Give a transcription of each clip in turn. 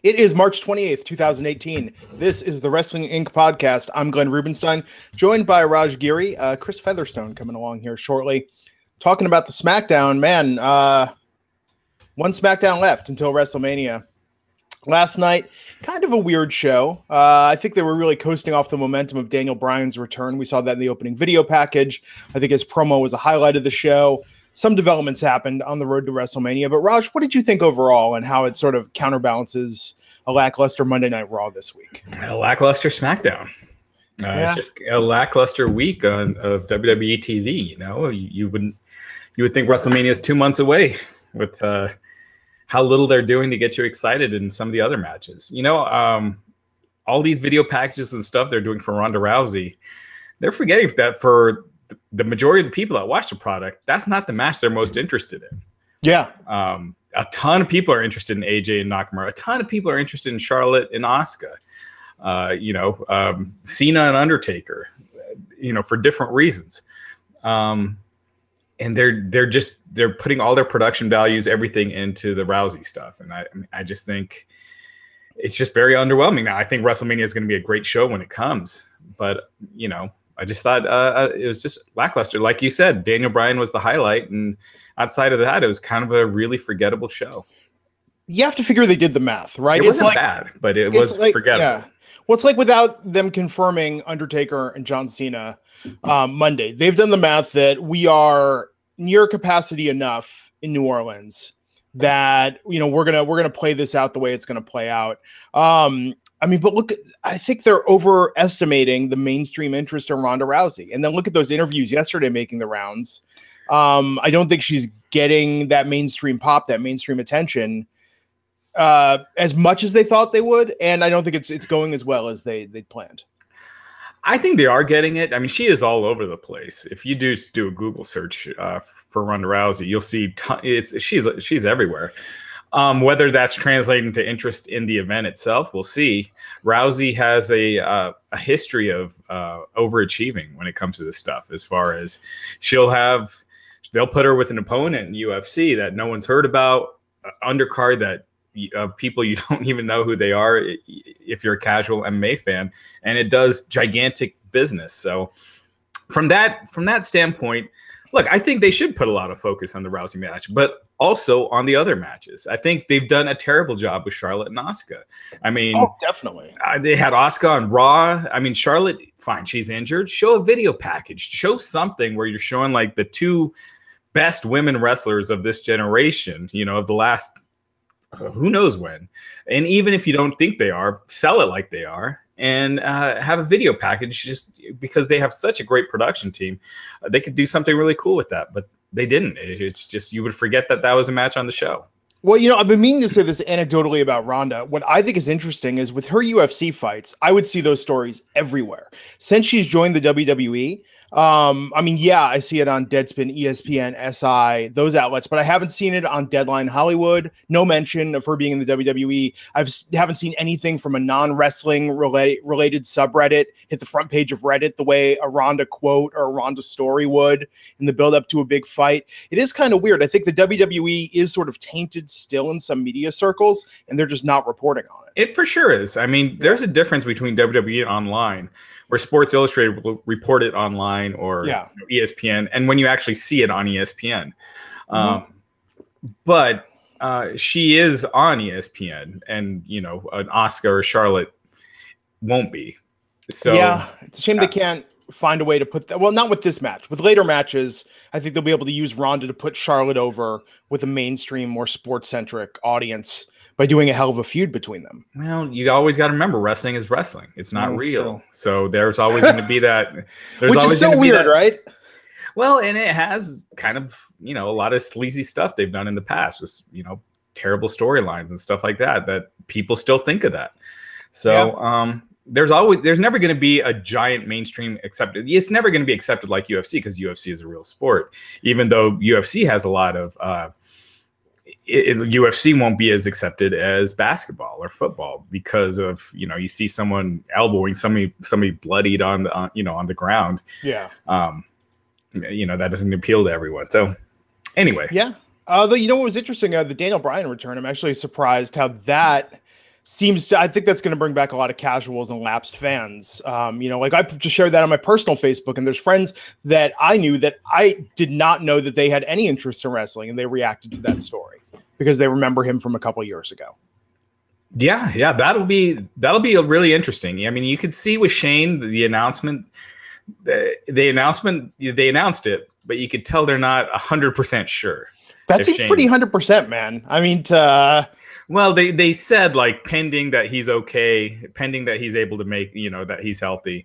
It is March 28th, 2018. This is the Wrestling Inc. podcast. I'm Glenn Rubenstein, joined by Raj Giri. Chris Featherstone coming along here shortly, talking about the SmackDown. Man, one SmackDown left until WrestleMania. Last night, kind of a weird show. I think they were really coasting off the momentum of Daniel Bryan's return. We saw that in the opening video package. I think his promo was a highlight of the show. Some developments happened on the road to WrestleMania. But Raj, what did you think overall and how it sort of counterbalances a lackluster Monday Night Raw this week? A lackluster SmackDown. It's just a lackluster week of WWE TV. You know, you would think WrestleMania is 2 months away with how little they're doing to get you excited in some of the other matches. You know, all these video packages and stuff they're doing for Ronda Rousey, they're forgetting that for the majority of the people that watch the product, that's not the match they're most interested in. Yeah. A ton of people are interested in AJ and Nakamura. A ton of people are interested in Charlotte and Asuka. Cena and Undertaker, for different reasons. And they're putting all their production values, everything into the Rousey stuff. And I just think it's just very underwhelming. Now, I think WrestleMania is going to be a great show when it comes, but I just thought it was just lackluster. Like you said, Daniel Bryan was the highlight, and outside of that, it was kind of a really forgettable show. You have to figure they did the math, right? It wasn't bad, but it was forgettable. Yeah. Well, it's like without them confirming Undertaker and John Cena Monday, they've done the math that we are near capacity enough in New Orleans that we're gonna play this out the way it's gonna play out. But look, I think they're overestimating the mainstream interest in Ronda Rousey. And then look at those interviews yesterday making the rounds. I don't think she's getting that mainstream pop, that mainstream attention as much as they thought they would. And I don't think it's going as well as they planned. I think they are getting it. I mean, she is all over the place. If you do a Google search for Ronda Rousey, you'll see she's everywhere. Whether that's translating to interest in the event itself, we'll see. Rousey has a history of overachieving when it comes to this stuff. As far as they'll put her with an opponent in UFC that no one's heard about, undercard that of people you don't even know who they are if you're a casual MMA fan, and it does gigantic business. So from that standpoint, look, I think they should put a lot of focus on the Rousey match, but also on the other matches. I think they've done a terrible job with Charlotte and Asuka. I mean, definitely. They had Asuka on Raw. I mean, Charlotte, fine, she's injured. Show a video package. Show something where you're showing like the two best women wrestlers of this generation, of the last who knows when. And even if you don't think they are, sell it like they are. And have a video package just because they have such a great production team. They could do something really cool with that, but they didn't. It's just you would forget that was a match on the show. Well, I've been meaning to say this anecdotally about Ronda. What I think is interesting is with her UFC fights, I would see those stories everywhere. Since she's joined the WWE, I see it on Deadspin, ESPN, SI, those outlets, but I haven't seen it on Deadline Hollywood. No mention of her being in the WWE. Haven't seen anything from a non-wrestling related subreddit hit the front page of Reddit the way a Ronda quote or a Ronda story would in the build up to a big fight. It is kind of weird. I think the WWE is sort of tainted still in some media circles, and they're just not reporting on it. It for sure is. I mean, there's a difference between WWE and online, where Sports Illustrated will report it online or ESPN, and when you actually see it on ESPN. But she is on ESPN, and an Asuka or Charlotte won't be. So yeah, it's a shame they can't find a way to put that. Well, not with this match. With later matches, I think they'll be able to use Ronda to put Charlotte over with a mainstream, more sports-centric audience by doing a hell of a feud between them. Well, you always got to remember, wrestling is wrestling. It's not real. True. So there's always going to be that. Which is so weird, right? Well, and it has kind of, a lot of sleazy stuff they've done in the past with, terrible storylines and stuff like that people still think of that. So there's never going to be a giant mainstream accepted. It's never going to be accepted like UFC because UFC is a real sport, even though UFC has a lot of UFC won't be as accepted as basketball or football because of, you see someone elbowing somebody bloodied on the ground. Yeah. That doesn't appeal to everyone. So anyway. Yeah. Although, what was interesting, the Daniel Bryan return, I'm actually surprised how that I think that's going to bring back a lot of casuals and lapsed fans. Like I just shared that on my personal Facebook, and there's friends that I knew that I did not know that they had any interest in wrestling, and they reacted to that story because they remember him from a couple years ago. Yeah, that'll be really interesting. I mean, you could see with Shane the announcement, they announced it, but you could tell they're not 100% sure. That seems pretty 100%, man. I mean, well, they said like pending that he's okay, pending that he's able to make, that he's healthy.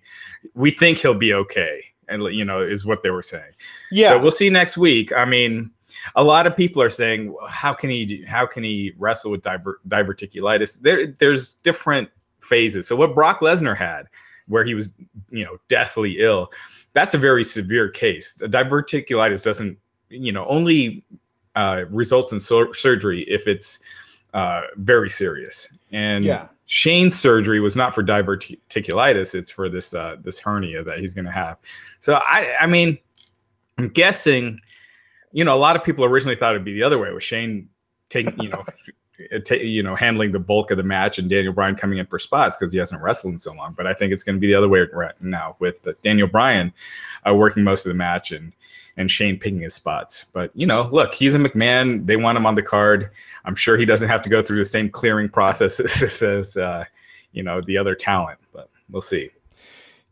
We think he'll be okay, and is what they were saying. Yeah. So we'll see next week. I mean, a lot of people are saying, how can he wrestle with diverticulitis? There's different phases. So what Brock Lesnar had, where he was, deathly ill, that's a very severe case. The diverticulitis doesn't, only results in surgery if it's very serious. And Shane's surgery was not for diverticulitis; it's for this hernia that he's going to have. So I mean, I'm guessing, a lot of people originally thought it'd be the other way, with Shane taking, handling the bulk of the match and Daniel Bryan coming in for spots because he hasn't wrestled in so long. But I think it's going to be the other way right now, with Daniel Bryan working most of the match and Shane picking his spots. But, look, he's a McMahon. They want him on the card. I'm sure he doesn't have to go through the same clearing processes as, the other talent. But we'll see.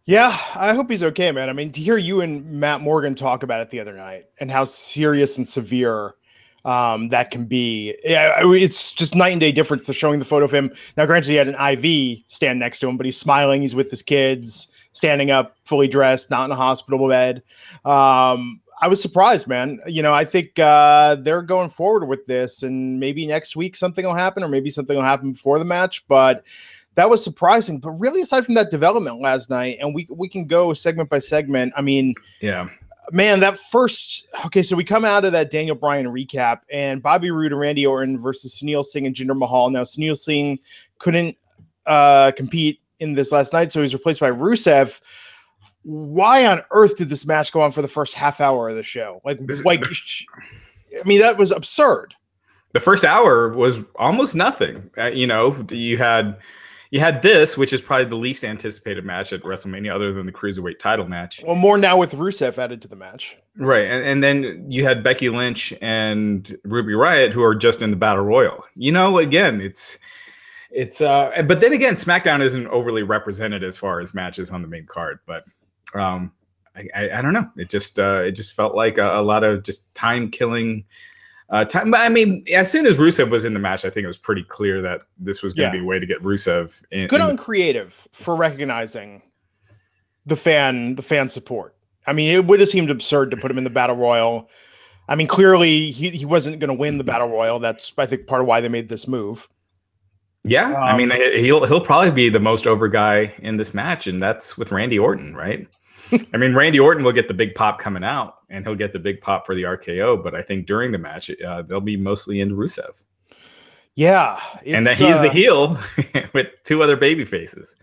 Yeah, I hope he's okay, man. I mean, to hear you and Matt Morgan talk about it the other night and how serious and severe that can be. Yeah, it's just night and day difference to showing the photo of him. Now, granted, he had an IV stand next to him, but he's smiling. He's with his kids, standing up, fully dressed, not in a hospital bed. I was surprised, man. I think they're going forward with this, and maybe next week something will happen, or maybe something will happen before the match. But that was surprising. But really, aside from that development last night, and we can go segment by segment. I mean, yeah, man, that first. Okay, so we come out of that Daniel Bryan recap, and Bobby Roode and Randy Orton versus Sunil Singh and Jinder Mahal. Now, Sunil Singh couldn't compete in this last night, so he's replaced by Rusev. Why on earth did this match go on for the first half hour of the show? I mean, that was absurd. The first hour was almost nothing. You had this, which is probably the least anticipated match at WrestleMania, other than the Cruiserweight title match. Well, more now with Rusev added to the match. Right. And then you had Becky Lynch and Ruby Riott, who are just in the Battle Royal. Again, it's but then again, SmackDown isn't overly represented as far as matches on the main card, but I don't know. It just felt like a lot of just time killing time. But I mean, as soon as Rusev was in the match, I think it was pretty clear that this was going to be a way to get Rusev in. Good on creative for recognizing the fan support. I mean, it would have seemed absurd to put him in the Battle Royal. I mean, clearly he wasn't going to win the Battle Royal. That's, I think, part of why they made this move. Yeah, I mean, he'll probably be the most over guy in this match, and that's with Randy Orton, right? I mean, Randy Orton will get the big pop coming out, and he'll get the big pop for the RKO. But I think during the match, they'll be mostly into Rusev. Yeah, and that he's the heel with two other baby faces.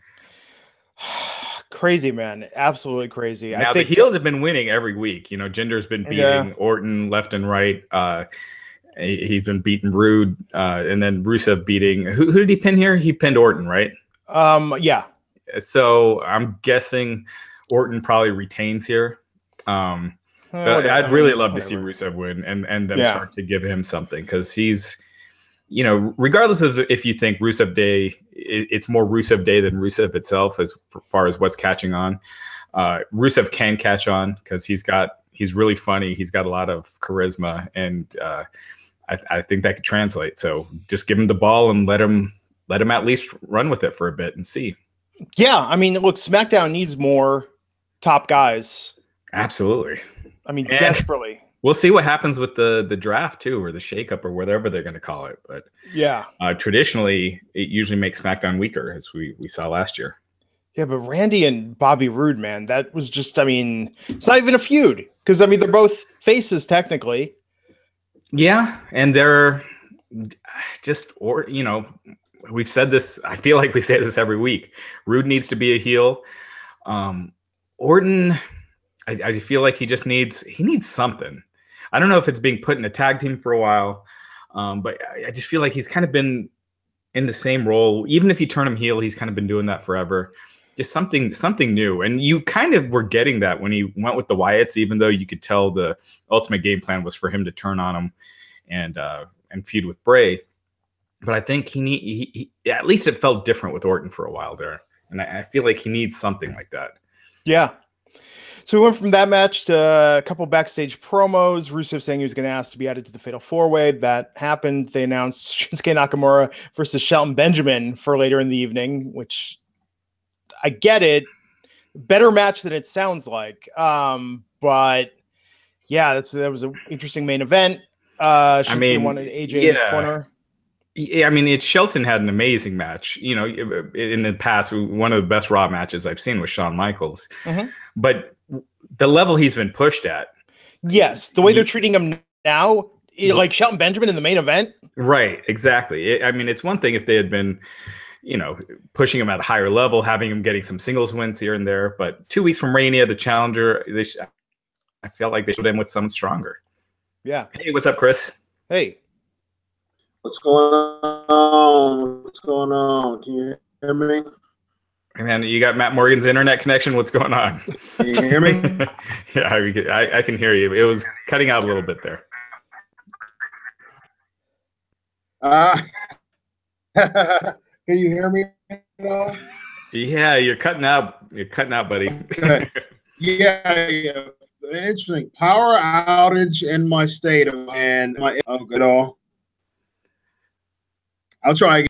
Crazy, man, absolutely crazy. Now I think the heels have been winning every week. Jinder's been beating Orton left and right. He's been beating Rude, and then Rusev beating. Who did he pin here? He pinned Orton, right? Yeah. So I'm guessing Orton probably retains here. But I'd really love to see Rusev win and them start to give him something, because he's, regardless of if you think Rusev Day, it's more Rusev Day than Rusev itself as far as what's catching on. Rusev can catch on because he's really funny. He's got a lot of charisma, and I think that could translate. So just give him the ball and let him at least run with it for a bit and see. Yeah, I mean, look, SmackDown needs more top guys. Absolutely. I mean, desperately. We'll see what happens with the draft too, or the shakeup, or whatever they're going to call it. But yeah, traditionally it usually makes SmackDown weaker, as we saw last year. Yeah, but Randy and Bobby Roode, man, that was just, I mean, it's not even a feud, because I mean, they're both faces technically. Yeah, and they're just, we've said this. I feel like we say this every week. Roode needs to be a heel. Orton, I feel like he needs something. I don't know if it's being put in a tag team for a while, but I just feel like he's kind of been in the same role. Even if you turn him heel, he's kind of been doing that forever. Just something new. And you kind of were getting that when he went with the Wyatts, even though you could tell the ultimate game plan was for him to turn on him and feud with Bray. But I think he at least it felt different with Orton for a while there. And I feel like he needs something like that. Yeah. So we went from that match to a couple backstage promos. Rusev saying he was going to ask to be added to the Fatal 4-Way. That happened. They announced Shinsuke Nakamura versus Shelton Benjamin for later in the evening, which I get it. Better match than it sounds like. But yeah, that was an interesting main event. Shinsuke wanted AJ in his corner. Yeah, I mean, Shelton had an amazing match. You know, in the past, one of the best Raw matches I've seen was Shawn Michaels. Mm-hmm. But the level he's been pushed at. Yes, the way they're treating him now, like Shelton Benjamin in the main event. Right, exactly. I mean, it's one thing if they had been, you know, pushing him at a higher level, having him getting some singles wins here and there. But 2 weeks from Mania, the challenger, I felt like they should end with someone stronger. Yeah. Hey, what's up, Chris? Hey. What's going on? What's going on? Can you hear me? Hey man, you got Matt Morgan's internet connection. What's going on? Can you hear me? Yeah, I can hear you. It was cutting out a little bit there. Can you hear me at all? Yeah, you're cutting out. You're cutting out, buddy. Okay. Yeah. Interesting. Power outage in my state and my good all. I'll try again.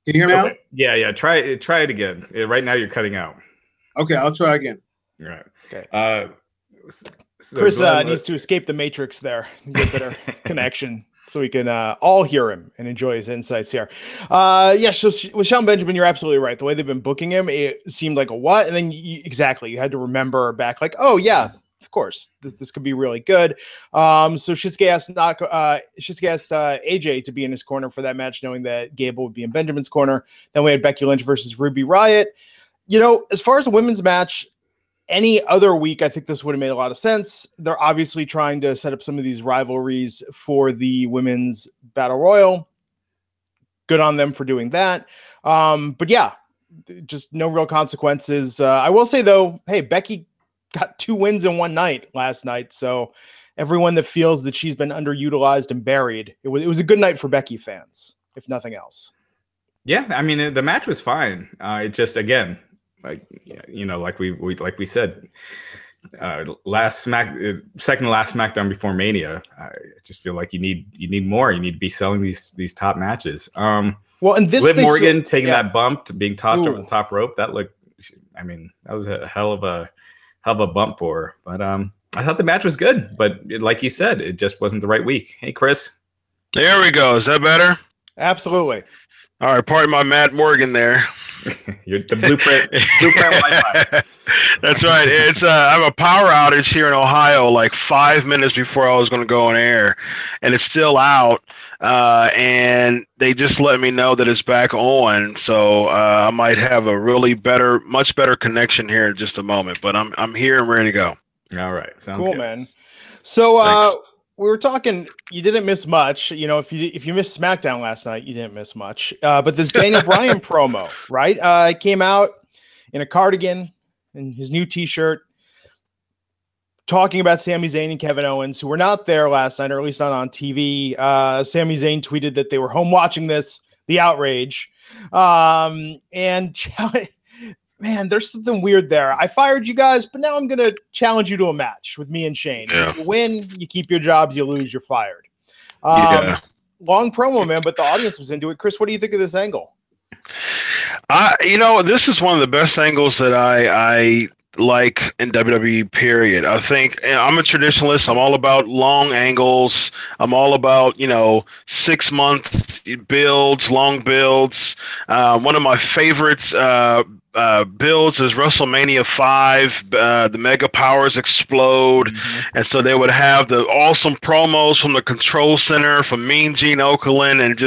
Can you hear me now? Yeah. Try it again. Right now you're cutting out. Okay, I'll try again. All right. Okay. So Chris needs to escape the matrix there. Get better connection so we can all hear him and enjoy his insights here. So with Shelton Benjamin, you're absolutely right. The way they've been booking him, it seemed like a what? And then you had to remember back like, oh yeah, of course, this could be really good. So Shinsuke asked AJ to be in his corner for that match, knowing that Gable would be in Benjamin's corner. Then we had Becky Lynch versus Ruby Riott. You know, as far as a women's match, any other week, I think this would have made a lot of sense. They're obviously trying to set up some of these rivalries for the women's battle royal. Good on them for doing that. But yeah, just no real consequences. I will say though, hey, Becky got 2 wins in one night last night. So everyone that feels that she's been underutilized and buried, it was a good night for Becky fans, if nothing else. Yeah, I mean the match was fine. It just again, like we said, second to last SmackDown before Mania. I just feel like you need more. You need to be selling these top matches. And this Liv Morgan taking that bump to being tossed over the top rope. That looked, I mean, that was a hell of a bump for her. But I thought the match was good. But like you said, it just wasn't the right week. Hey, Chris. There we go. Is that better? Absolutely. All right, pardon my Matt Morgan there. You're the blueprint Wi-Fi. That's right. It's I have a power outage here in Ohio, like 5 minutes before I was going to go on air, and it's still out. And they just let me know that it's back on, so I might have a much better connection here in just a moment. But I'm here and ready to go. All right, sounds cool, good. man. So we were talking. You didn't miss much. You know, if you missed SmackDown last night, you didn't miss much. But this Daniel Bryan promo, right? Came out in a cardigan and his new T-shirt, talking about Sami Zayn and Kevin Owens, who were not there last night, or at least not on TV. Sami Zayn tweeted that they were home watching this. The outrage, and man, there's something weird there. I fired you guys, but now I'm going to challenge you to a match with me and Shane. Yeah. If you win, you keep your jobs. You lose, you're fired. Long promo, man, but the audience was into it. Chris, what do you think of this angle? This is one of the best angles that I like in WWE, period. I think I'm a traditionalist. I'm all about long angles. I'm all about, 6-month builds, long builds. One of my favorites builds is WrestleMania 5. The Mega Powers explode. Mm-hmm. And so they would have the awesome promos from the Control Center, from Mean Gene Okerlund, and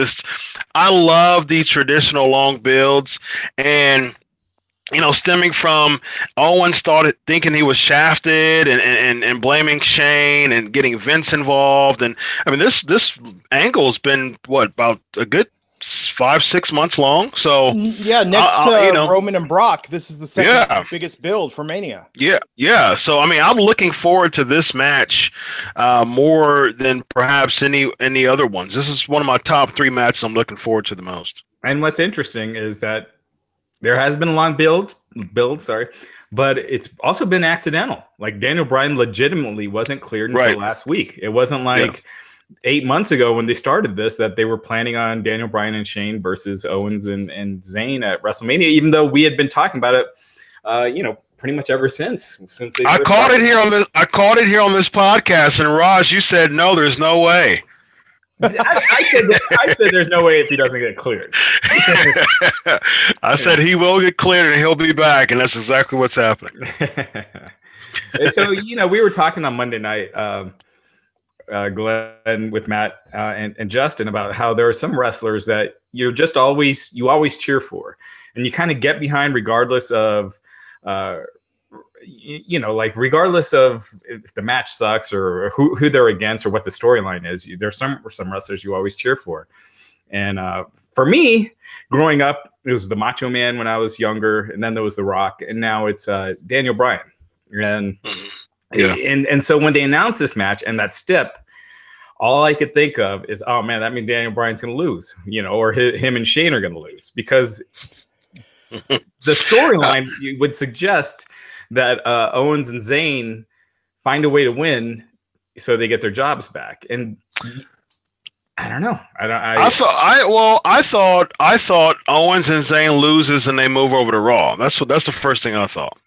I love these traditional long builds. And stemming from Owens started thinking he was shafted and blaming Shane and getting Vince involved. And I mean, this angle's been about a good 5-6 months long. So yeah, next to Roman and Brock, this is the second biggest build for Mania. Yeah. So I mean, I'm looking forward to this match more than perhaps any other ones. This is one of my top 3 matches I'm looking forward to the most. And what's interesting is that there has been a long build, but it's also been accidental. Like Daniel Bryan legitimately wasn't cleared until last week. It wasn't like 8 months ago when they started this that they were planning on Daniel Bryan and Shane versus Owens and Zayn at WrestleMania, even though we had been talking about it, pretty much ever since they I called it here on this podcast, and Raj, you said no, there's no way. I said there's no way if he doesn't get cleared. I said he will get cleared and he'll be back, and that's exactly what's happening. So we were talking on Monday night, Glenn, with Matt and Justin, about how there are some wrestlers that you always cheer for, and you kind of get behind regardless of regardless of if the match sucks or who they're against or what the storyline is. There's some wrestlers you always cheer for. And for me, growing up, it was the Macho Man when I was younger, and then there was The Rock, and now it's Daniel Bryan. And and so when they announced this match and that stip, all I could think of is, oh man, that means Daniel Bryan's going to lose, or him and Shane are going to lose, because the storyline would suggest that Owens and Zayn find a way to win so they get their jobs back. And I don't know. I thought Owens and Zayn loses and they move over to Raw. That's the first thing I thought.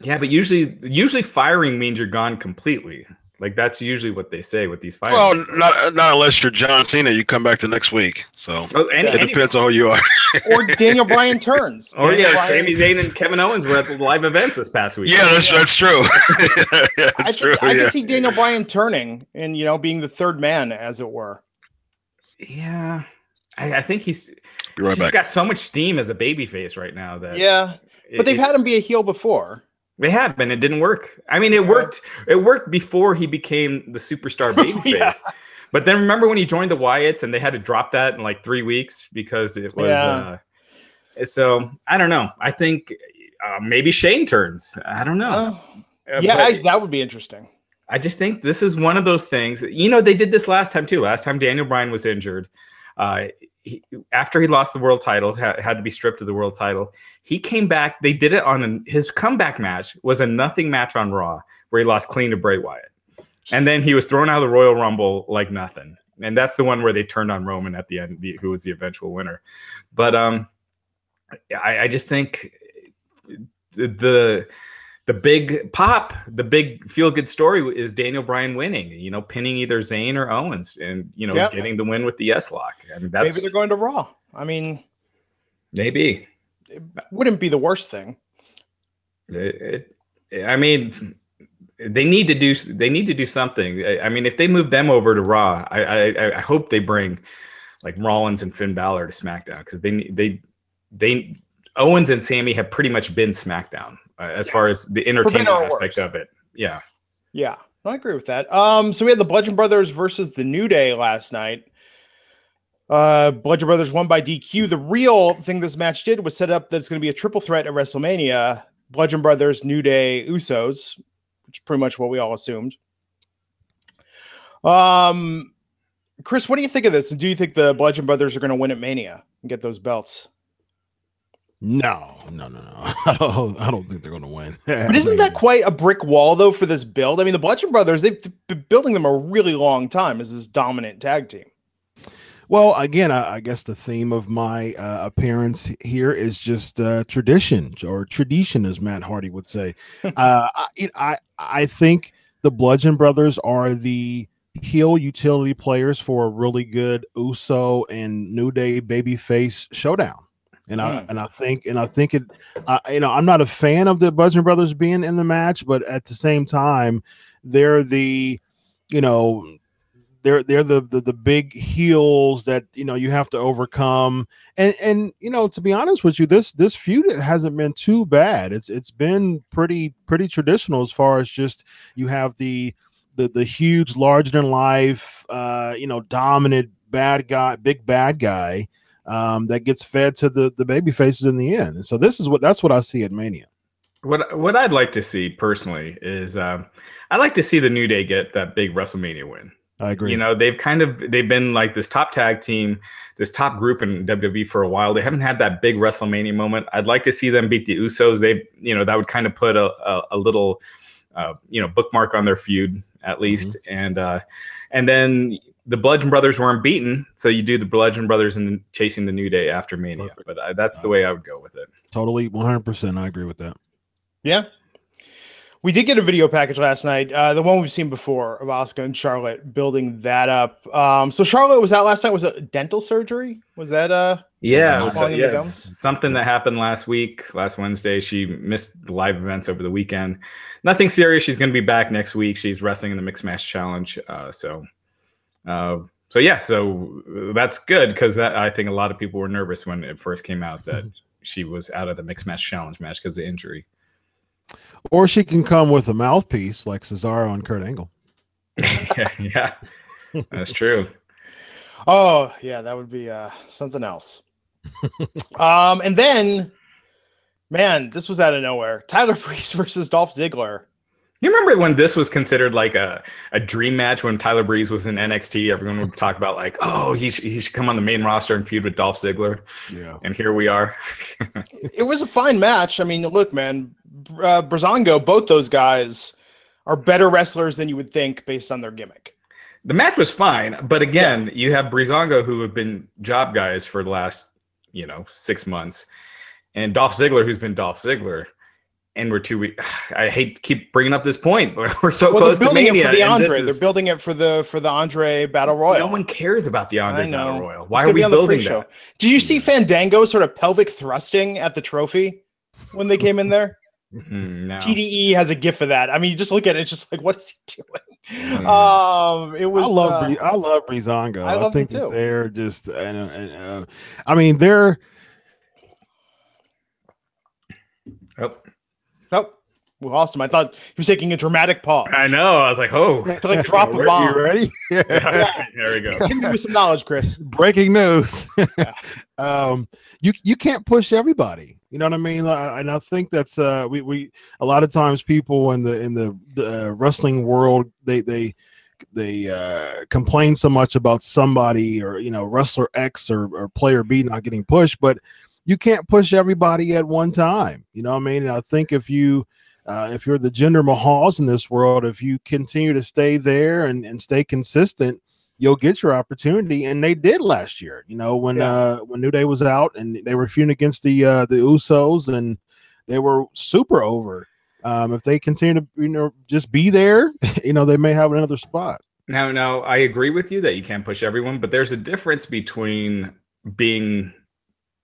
Yeah, but usually firing means you're gone completely. Like that's usually what they say with these fighters. Well, not unless you're John Cena. You come back the next week. So it depends on who you are. Or Daniel Bryan turns. Sami Zayn and Kevin Owens were at the live events this past week. Yeah, that's true. I could see Daniel Bryan turning and being the third man, as it were. Yeah, I think he's back. Got so much steam as a babyface right now that but they've had him be a heel before. They have been. It didn't work. I mean, it worked. It worked before he became the superstar babyface. But then remember when he joined the Wyatts and they had to drop that in like 3 weeks because it was. So I don't know. I think maybe Shane turns. I don't know. That would be interesting. I just think this is one of those things. They did this last time too. Last time Daniel Bryan was injured. After he lost the world title, had to be stripped of the world title. He came back. They did it on his comeback match was a nothing match on Raw where he lost clean to Bray Wyatt. And then he was thrown out of the Royal Rumble like nothing. And that's the one where they turned on Roman at the end, who was the eventual winner. But I just think the big pop, the big feel-good story is Daniel Bryan winning, pinning either Zayn or Owens and, getting the win with the S-Lock. I mean, maybe they're going to Raw. I mean, maybe. It wouldn't be the worst thing. I mean, they need to do something. I mean, if they move them over to Raw, I hope they bring like Rollins and Finn Balor to SmackDown, because they Owens and Sammy have pretty much been SmackDown as far as the entertainment aspect of it. Yeah. Yeah, I agree with that. So we had the Bludgeon Brothers versus the New Day last night. Bludgeon Brothers won by DQ. The real thing this match did was set up that it's going to be a triple threat at WrestleMania. Bludgeon Brothers, New Day, Usos, which is pretty much what we all assumed. Chris, what do you think of this? And do you think the Bludgeon Brothers are going to win at Mania and get those belts? No. I don't think they're going to win. But isn't that quite a brick wall, though, for this build? I mean, the Bludgeon Brothers, they've been building them a really long time as this dominant tag team. Well, again, I guess the theme of my appearance here is just tradition, as Matt Hardy would say. I think the Bludgeon Brothers are the heel utility players for a really good Uso and New Day babyface showdown. And I think it. I'm not a fan of the Bludgeon Brothers being in the match, but at the same time, they're the they're the big heels that you have to overcome. And to be honest with you, this feud hasn't been too bad. It's been pretty traditional as far as just you have the huge, larger than life, dominant bad guy, big bad guy. that gets fed to the baby faces in the end. And so that's what I see at Mania. What I'd like to see personally is I'd like to see the New Day get that big WrestleMania win. I agree. You know, they've been like this top tag team, this top group in WWE for a while. They haven't had that big WrestleMania moment. I'd like to see them beat the Usos. That would kind of put a little, bookmark on their feud at least. Mm-hmm. And then the Bludgeon Brothers weren't beaten, so you do the Bludgeon Brothers and chasing the New Day after Mania. Perfect. But that's the way I would go with it. Totally, 100%. I agree with that. Yeah. We did get a video package last night, the one we've seen before of Asuka and Charlotte building that up. So Charlotte was out last night. Was it dental surgery? Was that something that happened last Wednesday. She missed the live events over the weekend. Nothing serious. She's going to be back next week. She's wrestling in the Mixed Match Challenge. So that's good because I think a lot of people were nervous when it first came out that she was out of the Mixed Match Challenge match because of injury. Or she can come with a mouthpiece like Cesaro and Kurt Angle. yeah, that's true. Oh, yeah, that would be something else. And then, man, this was out of nowhere. Tyler Breeze versus Dolph Ziggler. You remember when this was considered like a dream match when Tyler Breeze was in NXT? Everyone would talk about like, oh, he should come on the main roster and feud with Dolph Ziggler. Yeah. And here we are. It was a fine match. I mean, look, man, Breezango, both those guys are better wrestlers than you would think based on their gimmick. The match was fine, but again, you have Breezango who have been job guys for the last, 6 months, and Dolph Ziggler who's been Dolph Ziggler. And we're 2 weeks. I hate to keep bringing up this point, but we're so close to Mania. They're building it for the Andre Battle Royal. No one cares about the Andre Battle Royal. Why are we building that? Did you see Fandango sort of pelvic thrusting at the trophy when they came in there? No. TDE has a gif of that. I mean, you just look at it, it's just like, what is he doing? It was. I love Breezango. I think too. They're just. I mean, they're. Oh, we lost him. I thought he was taking a dramatic pause. I know. I was like, oh. To like drop a bomb. You ready? Yeah. There we go. Give me some knowledge, Chris. Breaking news. You can't push everybody. You know what I mean? And I think that's we a lot of times people in the wrestling world they complain so much about somebody or wrestler X or player B not getting pushed, but you can't push everybody at one time. You know what I mean? And I think if you're the Jinder Mahals in this world, if you continue to stay there and stay consistent, you'll get your opportunity. And they did last year, when New Day was out and they were feuding against the Usos and they were super over. If they continue to, just be there, they may have another spot. Now, I agree with you that you can't push everyone, but there's a difference between being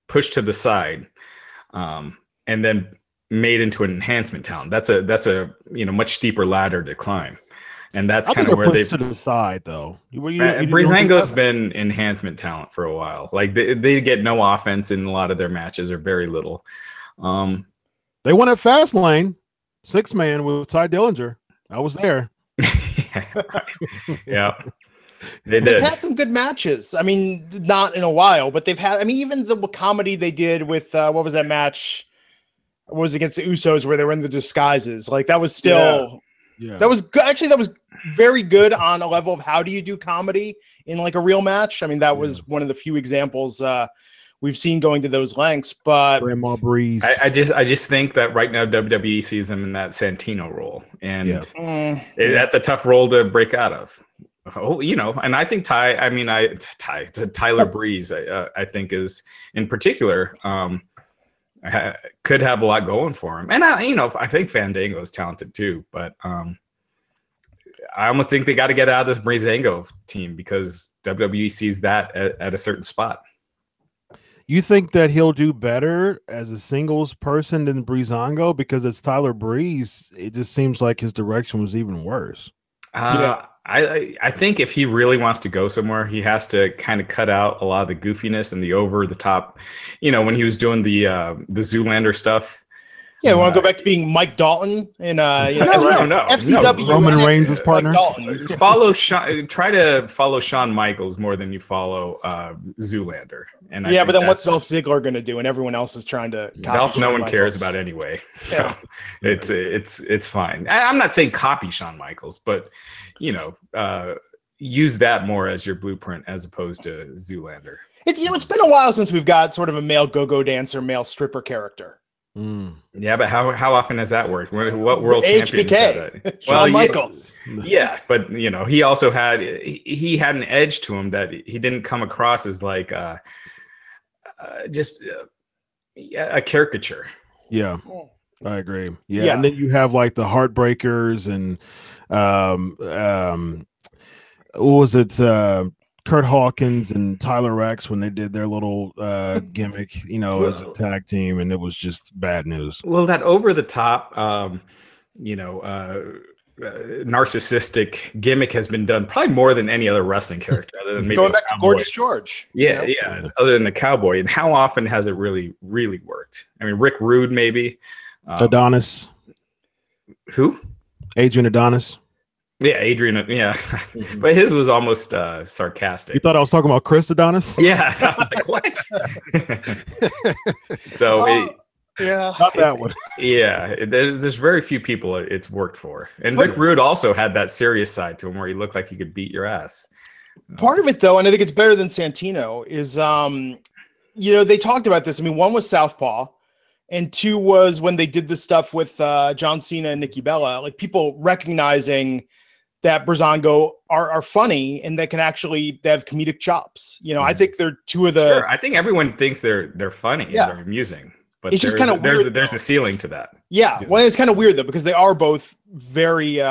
pushed to the side and then made into an enhancement talent. That's a much steeper ladder to climb, and that's kind of where they to the side though. Breezango's been enhancement talent for a while. Like they get no offense in a lot of their matches or very little. They won at Fastlane 6-man with Ty Dillinger. I was there. Yeah. They've had some good matches. I mean, not in a while, but they've had. I mean, even the comedy they did with what was that match? What was against the Usos where they were in the disguises? Like that was still, that was good. Actually, that was very good on a level of how do you do comedy in like a real match. I mean, that was one of the few examples we've seen going to those lengths. But Grandma Breeze. I just think that right now WWE sees them in that Santino role, and that's a tough role to break out of. Oh, and I think Tyler Breeze, I think is in particular, could have a lot going for him. And I think Fandango is talented too, but I almost think they got to get out of this Breezango team because WWE sees that at a certain spot. You think that he'll do better as a singles person than Breezango because it's Tyler Breeze? It just seems like his direction was even worse. I think if he really wants to go somewhere, he has to kind of cut out a lot of the goofiness and the over the top. When he was doing the Zoolander stuff, Yeah, we want to go back to being Mike Dalton in no, FCW. Roman Reigns' partner. Follow Shawn. Try to follow Shawn Michaels more than you follow Zoolander. And yeah, but then what's Dolph Ziggler going to do? And everyone else is trying to. Dolph, no one cares about anyway. So it's fine. I'm not saying copy Shawn Michaels, but use that more as your blueprint as opposed to Zoolander. It's been a while since we've got sort of a male go-go dancer, male stripper character. Yeah, but how often has that worked? What world champions had that? Shawn Michaels. Yeah, but he also had an edge to him that he didn't come across as like just a caricature. Yeah, I agree. Yeah, and then you have like the Heartbreakers and what was it? Kurt Hawkins and Tyler Rex when they did their little gimmick, as a tag team, and it was just bad news. Well, that over the top, narcissistic gimmick has been done probably more than any other wrestling character, other than maybe going back to Gorgeous George. Yeah, other than the Cowboy. And how often has it really, really worked? I mean, Rick Rude, maybe. Adonis. Who? Adrian Adonis. Yeah, Adrian. Yeah, but his was almost sarcastic. You thought I was talking about Chris Adonis? Yeah, I was like, what? So, not that one. Yeah, there's very few people it's worked for, and Rick Rude also had that serious side to him where he looked like he could beat your ass. Part of it, though, and I think it's better than Santino, is they talked about this. I mean, one was Southpaw. And two was when they did the stuff with John Cena and Nikki Bella, like people recognizing that Breezango are funny and that they have comedic chops. I think they're two of the. Sure, I think everyone thinks they're funny and they're amusing, but it's just kind of there's a ceiling to that. Yeah, well, it's kind of weird though because they are both very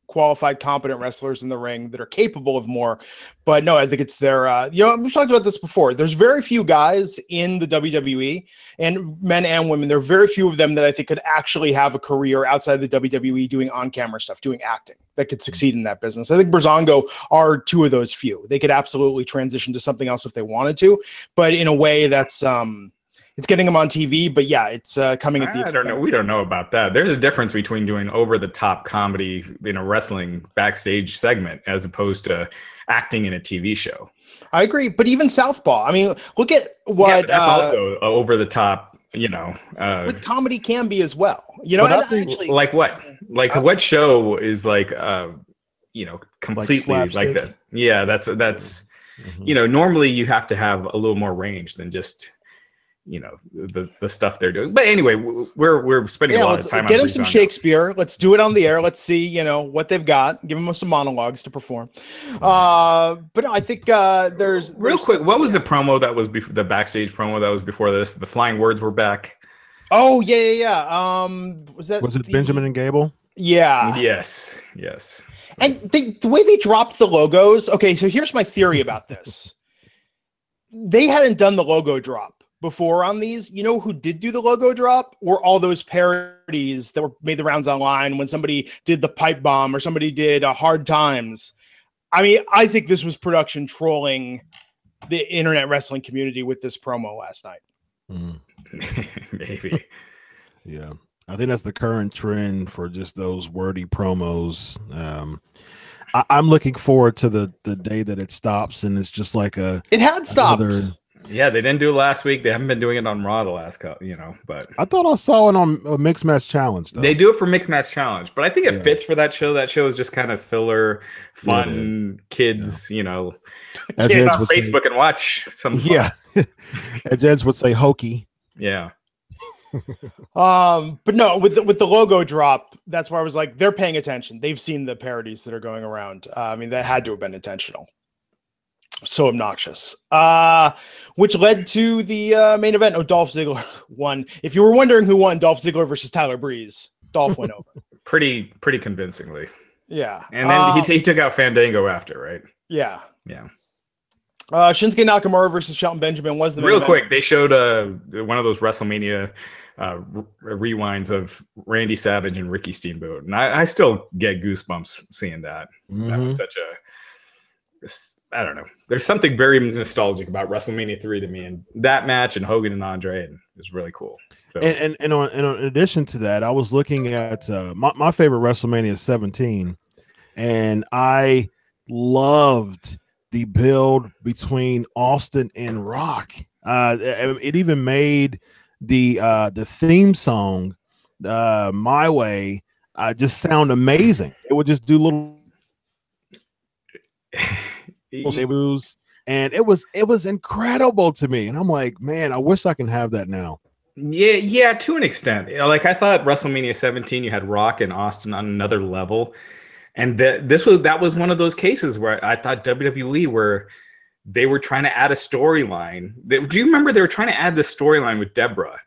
qualified, competent wrestlers in the ring that are capable of more. But no, I think it's their, we've talked about this before. There's very few guys in the WWE, and men and women, there are very few of them that I think could actually have a career outside the WWE doing on-camera stuff, doing acting, that could succeed in that business. I think Breezango are two of those few. They could absolutely transition to something else if they wanted to, but in a way that's, it's getting them on TV, but yeah, it's coming at the expense. I don't know. We don't know about that. There's a difference between doing over-the-top comedy in a wrestling backstage segment as opposed to acting in a TV show. I agree, but even Southpaw. I mean, look at what. Yeah, that's also over-the-top. But comedy can be as well. Like what? Like what show is like, completely like that? Yeah, that's. Normally you have to have a little more range than just. The stuff they're doing. But anyway, we're spending a lot of time on get them some Shakespeare. Let's do it on the air. Let's see, what they've got. Give them some monologues to perform. But no, I think there's real quick. What was the promo that was the backstage promo that was before this? The flying words were back. Oh yeah. Was it Benjamin and Gable? Yeah. Yes. And the way they dropped the logos. Okay, so here's my theory about this. They hadn't done the logo drop before on these. Who did do the logo drop were all those parodies that were made the rounds online when somebody did the pipe bomb or somebody did Hard Times. I mean, I think this was production trolling the internet wrestling community with this promo last night. Maybe. Yeah. I think that's the current trend for just those wordy promos. I'm looking forward to the day that it stops and it's just like it had stopped. Yeah, they didn't do it last week. They haven't been doing it on Raw the last couple, but I thought I saw it on a Mixed Match Challenge, though. They do it for Mixed Match Challenge, but I think it fits for that show. That show is just kind of filler, fun, kids, get on Facebook and watch some fun. Yeah. As Eds would say, hokey. Yeah. But no, with the logo drop, that's where I was like, they're paying attention. They've seen the parodies that are going around. I mean, that had to have been intentional. So obnoxious, which led to the main event. Oh, Dolph Ziggler won. If you were wondering who won, Dolph Ziggler versus Tyler Breeze, Dolph went over. pretty convincingly. Yeah. And then he took out Fandango after, right? Yeah. Yeah. Shinsuke Nakamura versus Shelton Benjamin was the main real event. Quick. They showed one of those WrestleMania rewinds of Randy Savage and Ricky Steamboat, and I still get goosebumps seeing that. That was such a I don't know. There's something very nostalgic about WrestleMania 3 to me, and that match and Hogan and Andre, and it was really cool. So. And in addition to that, I was looking at my favorite WrestleMania is 17, and I loved the build between Austin and Rock. It even made the theme song My Way just sound amazing. It would just do little and it was incredible to me. And I'm like, man, I wish I can have that now. Yeah, to an extent. Like I thought WrestleMania 17, you had Rock and Austin on another level. And that was one of those cases where I thought WWE they were trying to add a storyline. Do you remember they were trying to add the storyline with Deborah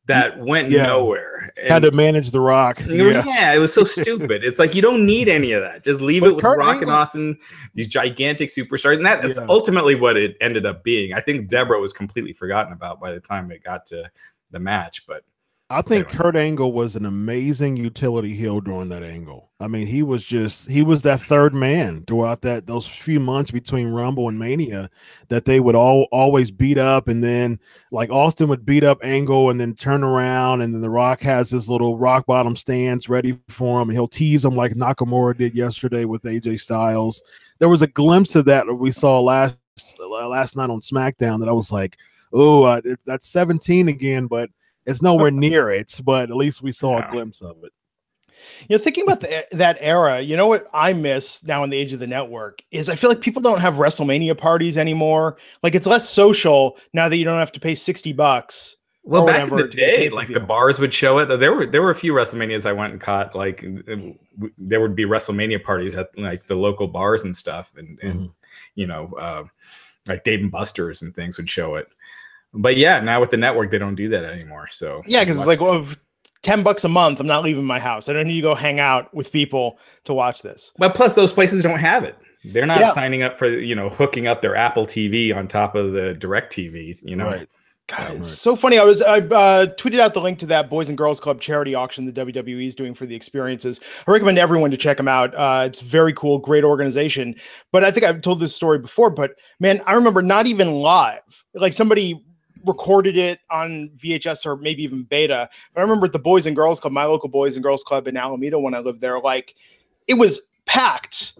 that went nowhere? And had to manage The Rock. Yeah, it was so stupid. It's like, you don't need any of that. Just leave it with Rock and Austin, these gigantic superstars. And that's ultimately what it ended up being. I think Deborah was completely forgotten about by the time it got to the match. But I think Kurt Angle was an amazing utility heel during that angle. I mean, he was that third man throughout those few months between Rumble and Mania that they would always beat up, and then like Austin would beat up Angle and then turn around, and then The Rock has this little rock bottom stance ready for him, and he'll tease him like Nakamura did yesterday with AJ Styles. There was a glimpse of that we saw last night on SmackDown that I was like, oh, that's 17 again, but it's nowhere near it, but at least we saw a glimpse of it. You know, thinking about that era, you know what I miss now in the age of the network is I feel like people don't have WrestleMania parties anymore. Like it's less social now that you don't have to pay $60. Well, back in the day, like the bars would show it. There were a few WrestleManias I went and caught. Like there would be WrestleMania parties at like the local bars and stuff, and you know, like Dave and Buster's and things would show it. But yeah, now with the network, they don't do that anymore. So yeah, because it's like, well, $10 a month, I'm not leaving my house. I don't need to go hang out with people to watch this. But plus, those places don't have it. They're not signing up for, you know, hooking up their Apple TV on top of the Direct TVs. You know, right. God, it's so funny. I tweeted out the link to that Boys and Girls Club charity auction the WWE is doing for the experiences. I recommend everyone to check them out. It's very cool, great organization. But I think I've told this story before, but man, I remember not even live. Like somebody recorded it on VHS or maybe even beta. But I remember at the Boys and Girls Club, my local Boys and Girls Club in Alameda when I lived there, like it was packed.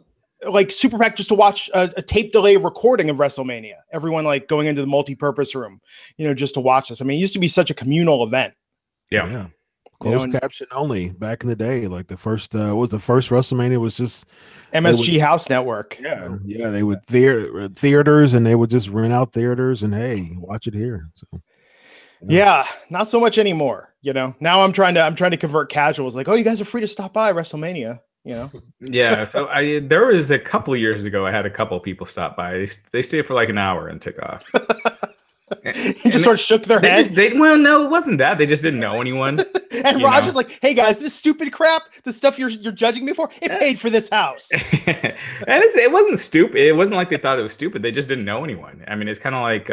Like super packed just to watch a tape delay recording of WrestleMania. Everyone like going into the multi-purpose room, you know, just to watch this. I mean, it used to be such a communal event. Yeah. Closed caption only back in the day. Like the first WrestleMania was just MSG House Network. Yeah. They would theaters and they would just rent out theaters and hey, watch it here. So yeah, not so much anymore. You know, now I'm trying to convert casuals. Like, oh, you guys are free to stop by WrestleMania. You know, yeah. So there was a couple of years ago, I had a couple of people stop by. They stayed for like an hour and took off. He just sort of shook their head. Well, no, it wasn't that. They just didn't know anyone. And Raj is like, "Hey guys, this stupid crap, the stuff you're judging me for, it paid for this house." And it wasn't stupid. It wasn't like they thought it was stupid. They just didn't know anyone. I mean, it's kind of like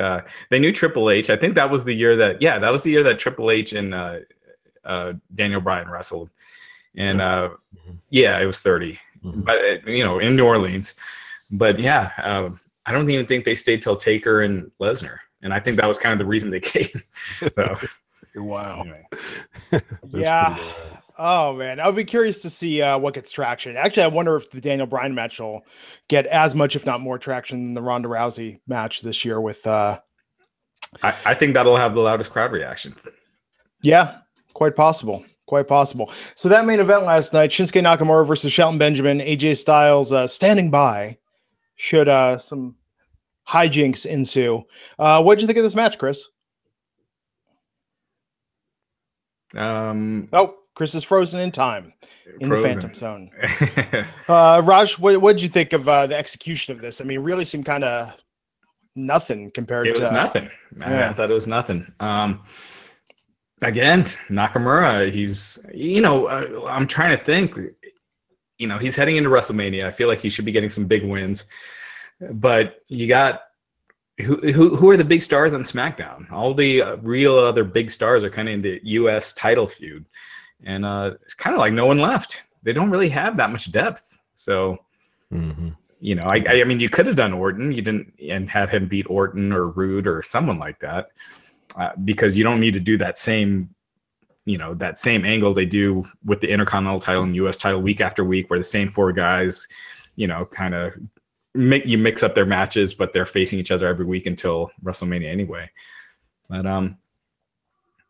they knew Triple H. I think that was the year that Triple H and Daniel Bryan wrestled. And it was 30, but you know, in New Orleans. But yeah, I don't even think they stayed till Taker and Lesnar, and I think that was kind of the reason they came. So, wow. Anyway. Yeah. Oh man, I'll be curious to see what gets traction. Actually, I wonder if the Daniel Bryan match will get as much, if not more, traction than the Ronda Rousey match this year. With I think that'll have the loudest crowd reaction. Yeah, quite possible. Quite possible. So that main event last night, Shinsuke Nakamura versus Shelton Benjamin, AJ Styles standing by should some hijinks ensue. What did you think of this match, Chris? Chris is frozen in time in the Phantom Zone. Raj, what did you think of the execution of this? I mean, it really seemed kind of nothing compared to... It was nothing. I thought it was nothing. Again, Nakamura, he's, you know, I'm trying to think, you know, he's heading into WrestleMania. I feel like he should be getting some big wins, but you got, who are the big stars on SmackDown? All the real other big stars are kind of in the U.S. title feud. And it's kind of like no one left. They don't really have that much depth. So You know, I mean, you could have done Orton. You didn't, and have him beat Orton or Rude or someone like that, because you don't need to do that same, you know, that same angle they do with the Intercontinental title and U.S. title week after week, where the same four guys, you know, kind of mix up their matches, but they're facing each other every week until WrestleMania anyway. But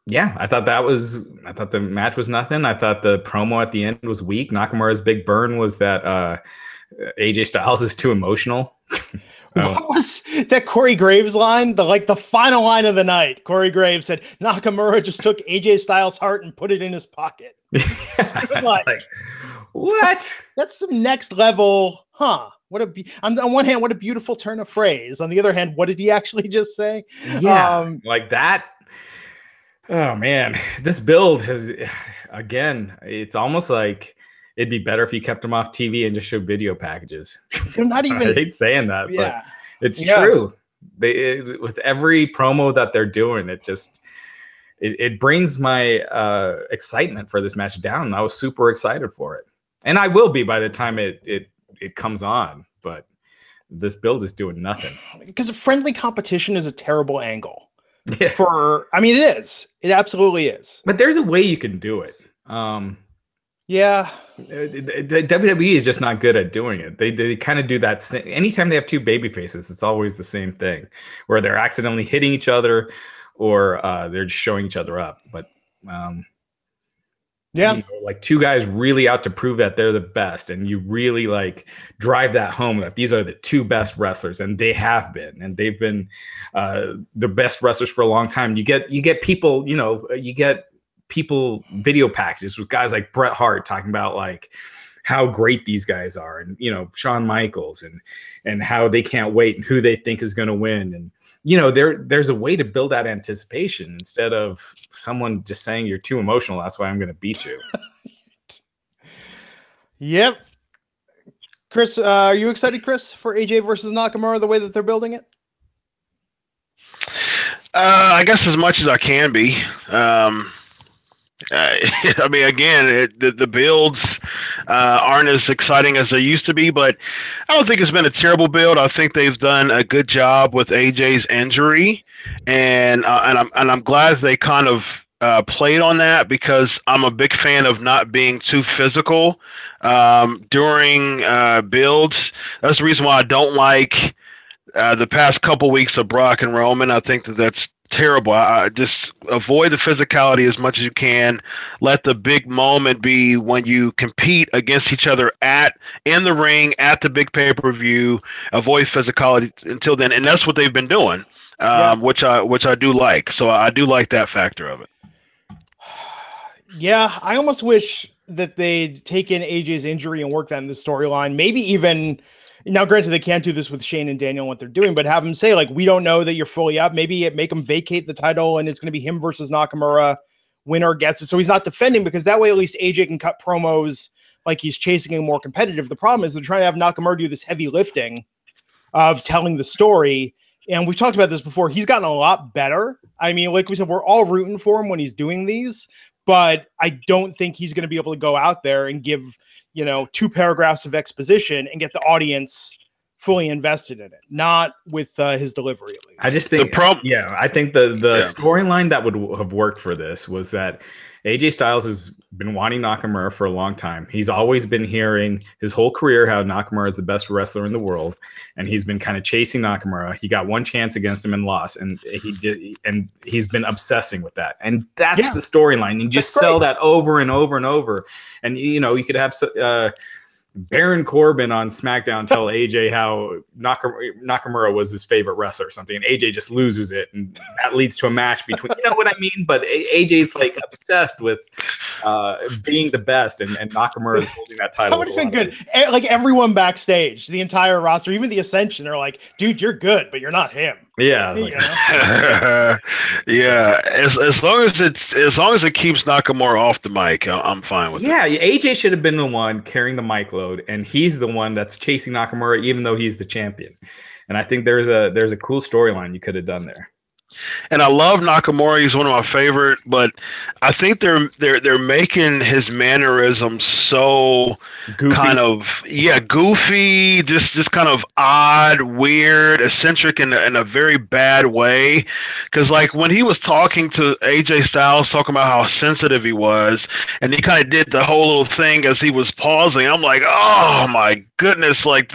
yeah, I thought the match was nothing. I thought the promo at the end was weak. Nakamura's big burn was that AJ Styles is too emotional. What was that Corey Graves line? The final line of the night. Corey Graves said Nakamura just took AJ Styles' heart and put it in his pocket. It was like, what? That's some next level, huh? On one hand, what a beautiful turn of phrase. On the other hand, what did he actually just say? Yeah, like that. Oh man, this build has, again, it's almost like it'd be better if you kept them off TV and just showed video packages. They're not even. I hate saying that, yeah. But it's true. With every promo that they're doing, it brings my excitement for this match down. I was super excited for it, and I will be by the time it comes on. But this build is doing nothing. Because a friendly competition is a terrible angle. Yeah. It is. It absolutely is. But there's a way you can do it. Yeah. WWE is just not good at doing it. They kind of do that. Anytime they have two baby faces, it's always the same thing, where they're accidentally hitting each other or they're just showing each other up. But yeah, you know, like two guys really out to prove that they're the best, and you really like drive that home that these are the two best wrestlers, and they have been, and they've been the best wrestlers for a long time. You get people, you know, you get people video packages with guys like Bret Hart talking about like how great these guys are, and you know, Shawn Michaels and how they can't wait and who they think is going to win. And you know, there's a way to build that anticipation instead of someone just saying you're too emotional, that's why I'm going to beat you. Yep. Chris, are you excited, Chris, for AJ versus Nakamura, the way that they're building it? I guess as much as I can be. I mean, again, the builds aren't as exciting as they used to be, but I don't think it's been a terrible build. I think they've done a good job with AJ's injury, and I'm glad they kind of played on that, because I'm a big fan of not being too physical during builds. That's the reason why I don't like the past couple weeks of Brock and Roman. I think that's terrible. I just avoid the physicality as much as you can. Let the big moment be when you compete against each other in the ring at the big pay-per-view. Avoid physicality until then, and that's what they've been doing, which I do like. So I do like that factor of it. Yeah, I almost wish that they'd taken AJ's injury and worked that in the storyline. Maybe even. Now, granted, they can't do this with Shane and Daniel, what they're doing, but have them say, like, we don't know that you're fully up. Maybe make them vacate the title, and it's going to be him versus Nakamura. Winner gets it. So he's not defending, because that way at least AJ can cut promos like he's chasing him more competitive. The problem is they're trying to have Nakamura do this heavy lifting of telling the story. And we've talked about this before. He's gotten a lot better. I mean, like we said, we're all rooting for him when he's doing these, but I don't think he's going to be able to go out there and give, you know, 2 paragraphs of exposition and get the audience fully invested in it. Not with his delivery, at least. I just think, I think the storyline that would have worked for this was that AJ Styles has been wanting Nakamura for a long time. He's always been hearing his whole career how Nakamura is the best wrestler in the world, and he's been kind of chasing Nakamura. He got one chance against him and lost, and he's been obsessing with that. And that's the storyline. You just sell that over and over and over. And you know, you could have Baron Corbin on SmackDown tell AJ how Nakamura was his favorite wrestler or something, and AJ just loses it, and that leads to a match between, you know what I mean? But AJ's like obsessed with being the best, and Nakamura is holding that title. That would have been good. Like everyone backstage, the entire roster, even the Ascension, are like, dude, you're good, but you're not him. Yeah, like, yeah. As long as it keeps Nakamura off the mic, I'm fine with it. Yeah, AJ should have been the one carrying the mic load, and he's the one that's chasing Nakamura, even though he's the champion. And I think there's a cool storyline you could have done there. And I love Nakamura. He's one of my favorite, but I think they're making his mannerisms so Goofy. kind of goofy, just kind of odd, weird, eccentric in a very bad way. Because like when he was talking to AJ Styles, talking about how sensitive he was, and he kind of did the whole little thing as he was pausing. I'm like, oh my goodness, like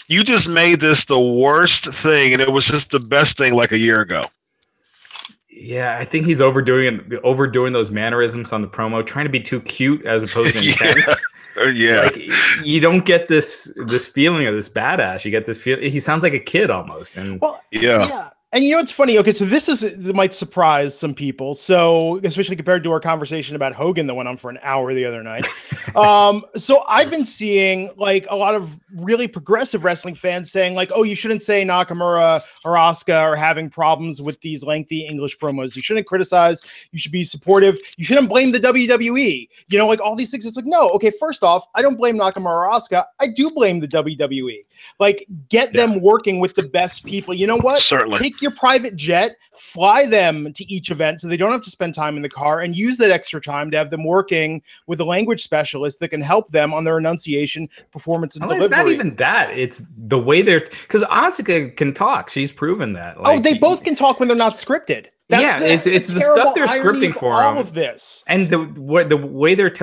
you just made this the worst thing, and it was just the best thing like a year ago. Yeah, I think he's overdoing those mannerisms on the promo, trying to be too cute as opposed to intense. Yeah. Like you don't get this feeling of this badass. You get this feel. He sounds like a kid almost. And yeah. And you know what's funny? Okay, so this might surprise some people. So especially compared to our conversation about Hogan that went on for an hour the other night. So I've been seeing like a lot of really progressive wrestling fans saying like, oh, you shouldn't say Nakamura or Asuka are having problems with these lengthy English promos. You shouldn't criticize. You should be supportive. You shouldn't blame the WWE. You know, like all these things. It's like, no, okay, first off, I don't blame Nakamura or Asuka. I do blame the WWE. Like, get them working with the best people. You know what? Certainly. Take your private jet, fly them to each event so they don't have to spend time in the car, and use that extra time to have them working with a language specialist that can help them on their enunciation, performance, and delivery. It's not even that. It's the way because Asuka can talk. She's proven that. Like, they both can talk when they're not scripted. It's the stuff they're scripting for all of this, and the way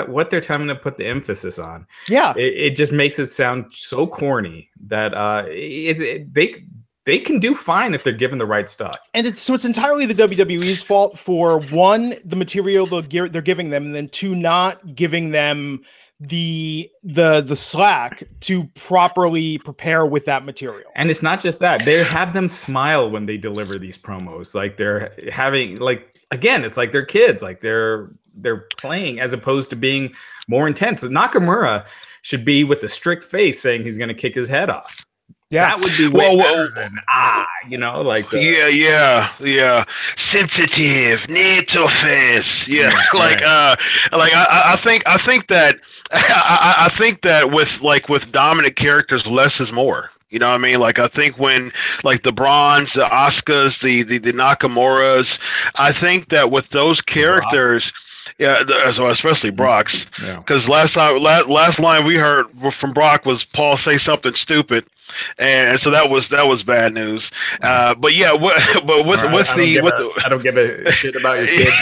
what they're telling them to put the emphasis on. Yeah, it just makes it sound so corny that they can do fine if they're given the right stuff. And it's entirely the WWE's fault for one, the material they're giving them, and then two, not giving them the slack to properly prepare with that material. And it's not just that. They have them smile when they deliver these promos. Like they're having, like, again, it's like they're kids, like they're playing as opposed to being more intense. Nakamura should be with a strict face saying he's going to kick his head off. Yeah, that would be like yeah, sensitive, NATO face. Yeah, I think that with dominant characters, less is more. You know what I mean? Like, I think when, like, the Brons, the Asukas, the Nakamuras, I think that with those characters, so especially Brock's, because last line we heard from Brock was Paul say something stupid, and so that was bad news. But yeah, I don't give a shit about your kids.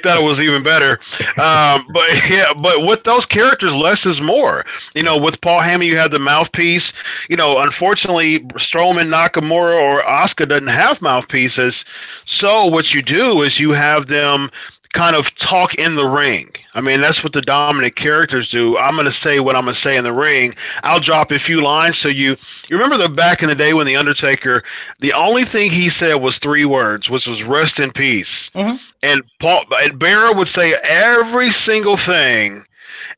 that was even better. But with those characters, less is more. You know, with Paul Heyman, you have the mouthpiece. You know, unfortunately, Strowman, Nakamura, or Asuka doesn't have mouthpieces. So what you do is you have them kind of talk in the ring. I mean, that's what the dominant characters do. I'm going to say what I'm going to say in the ring. I'll drop a few lines. So you remember back in the day when the Undertaker, the only thing he said was 3 words, which was rest in peace. Mm-hmm. And Bearer would say every single thing.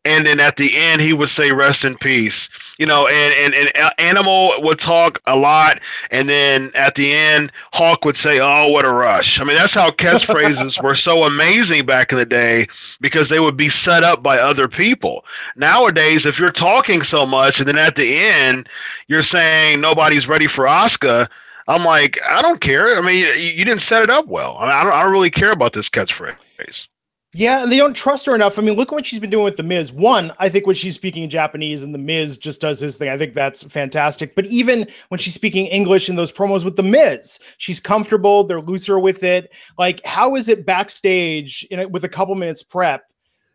And then at the end, he would say, rest in peace, you know, and Animal would talk a lot. And then at the end, Hawk would say, oh, what a rush. I mean, that's how catchphrases were so amazing back in the day, because they would be set up by other people. Nowadays, if you're talking so much and then at the end, you're saying nobody's ready for Asuka, I'm like, I don't care. I mean, you didn't set it up well. I mean, I don't really care about this catchphrase. Yeah, and they don't trust her enough. I mean, look at what she's been doing with The Miz. One, I think when she's speaking in Japanese and The Miz just does his thing, I think that's fantastic. But even when she's speaking English in those promos with The Miz, she's comfortable. They're looser with it. Like, how is it backstage with a couple minutes prep,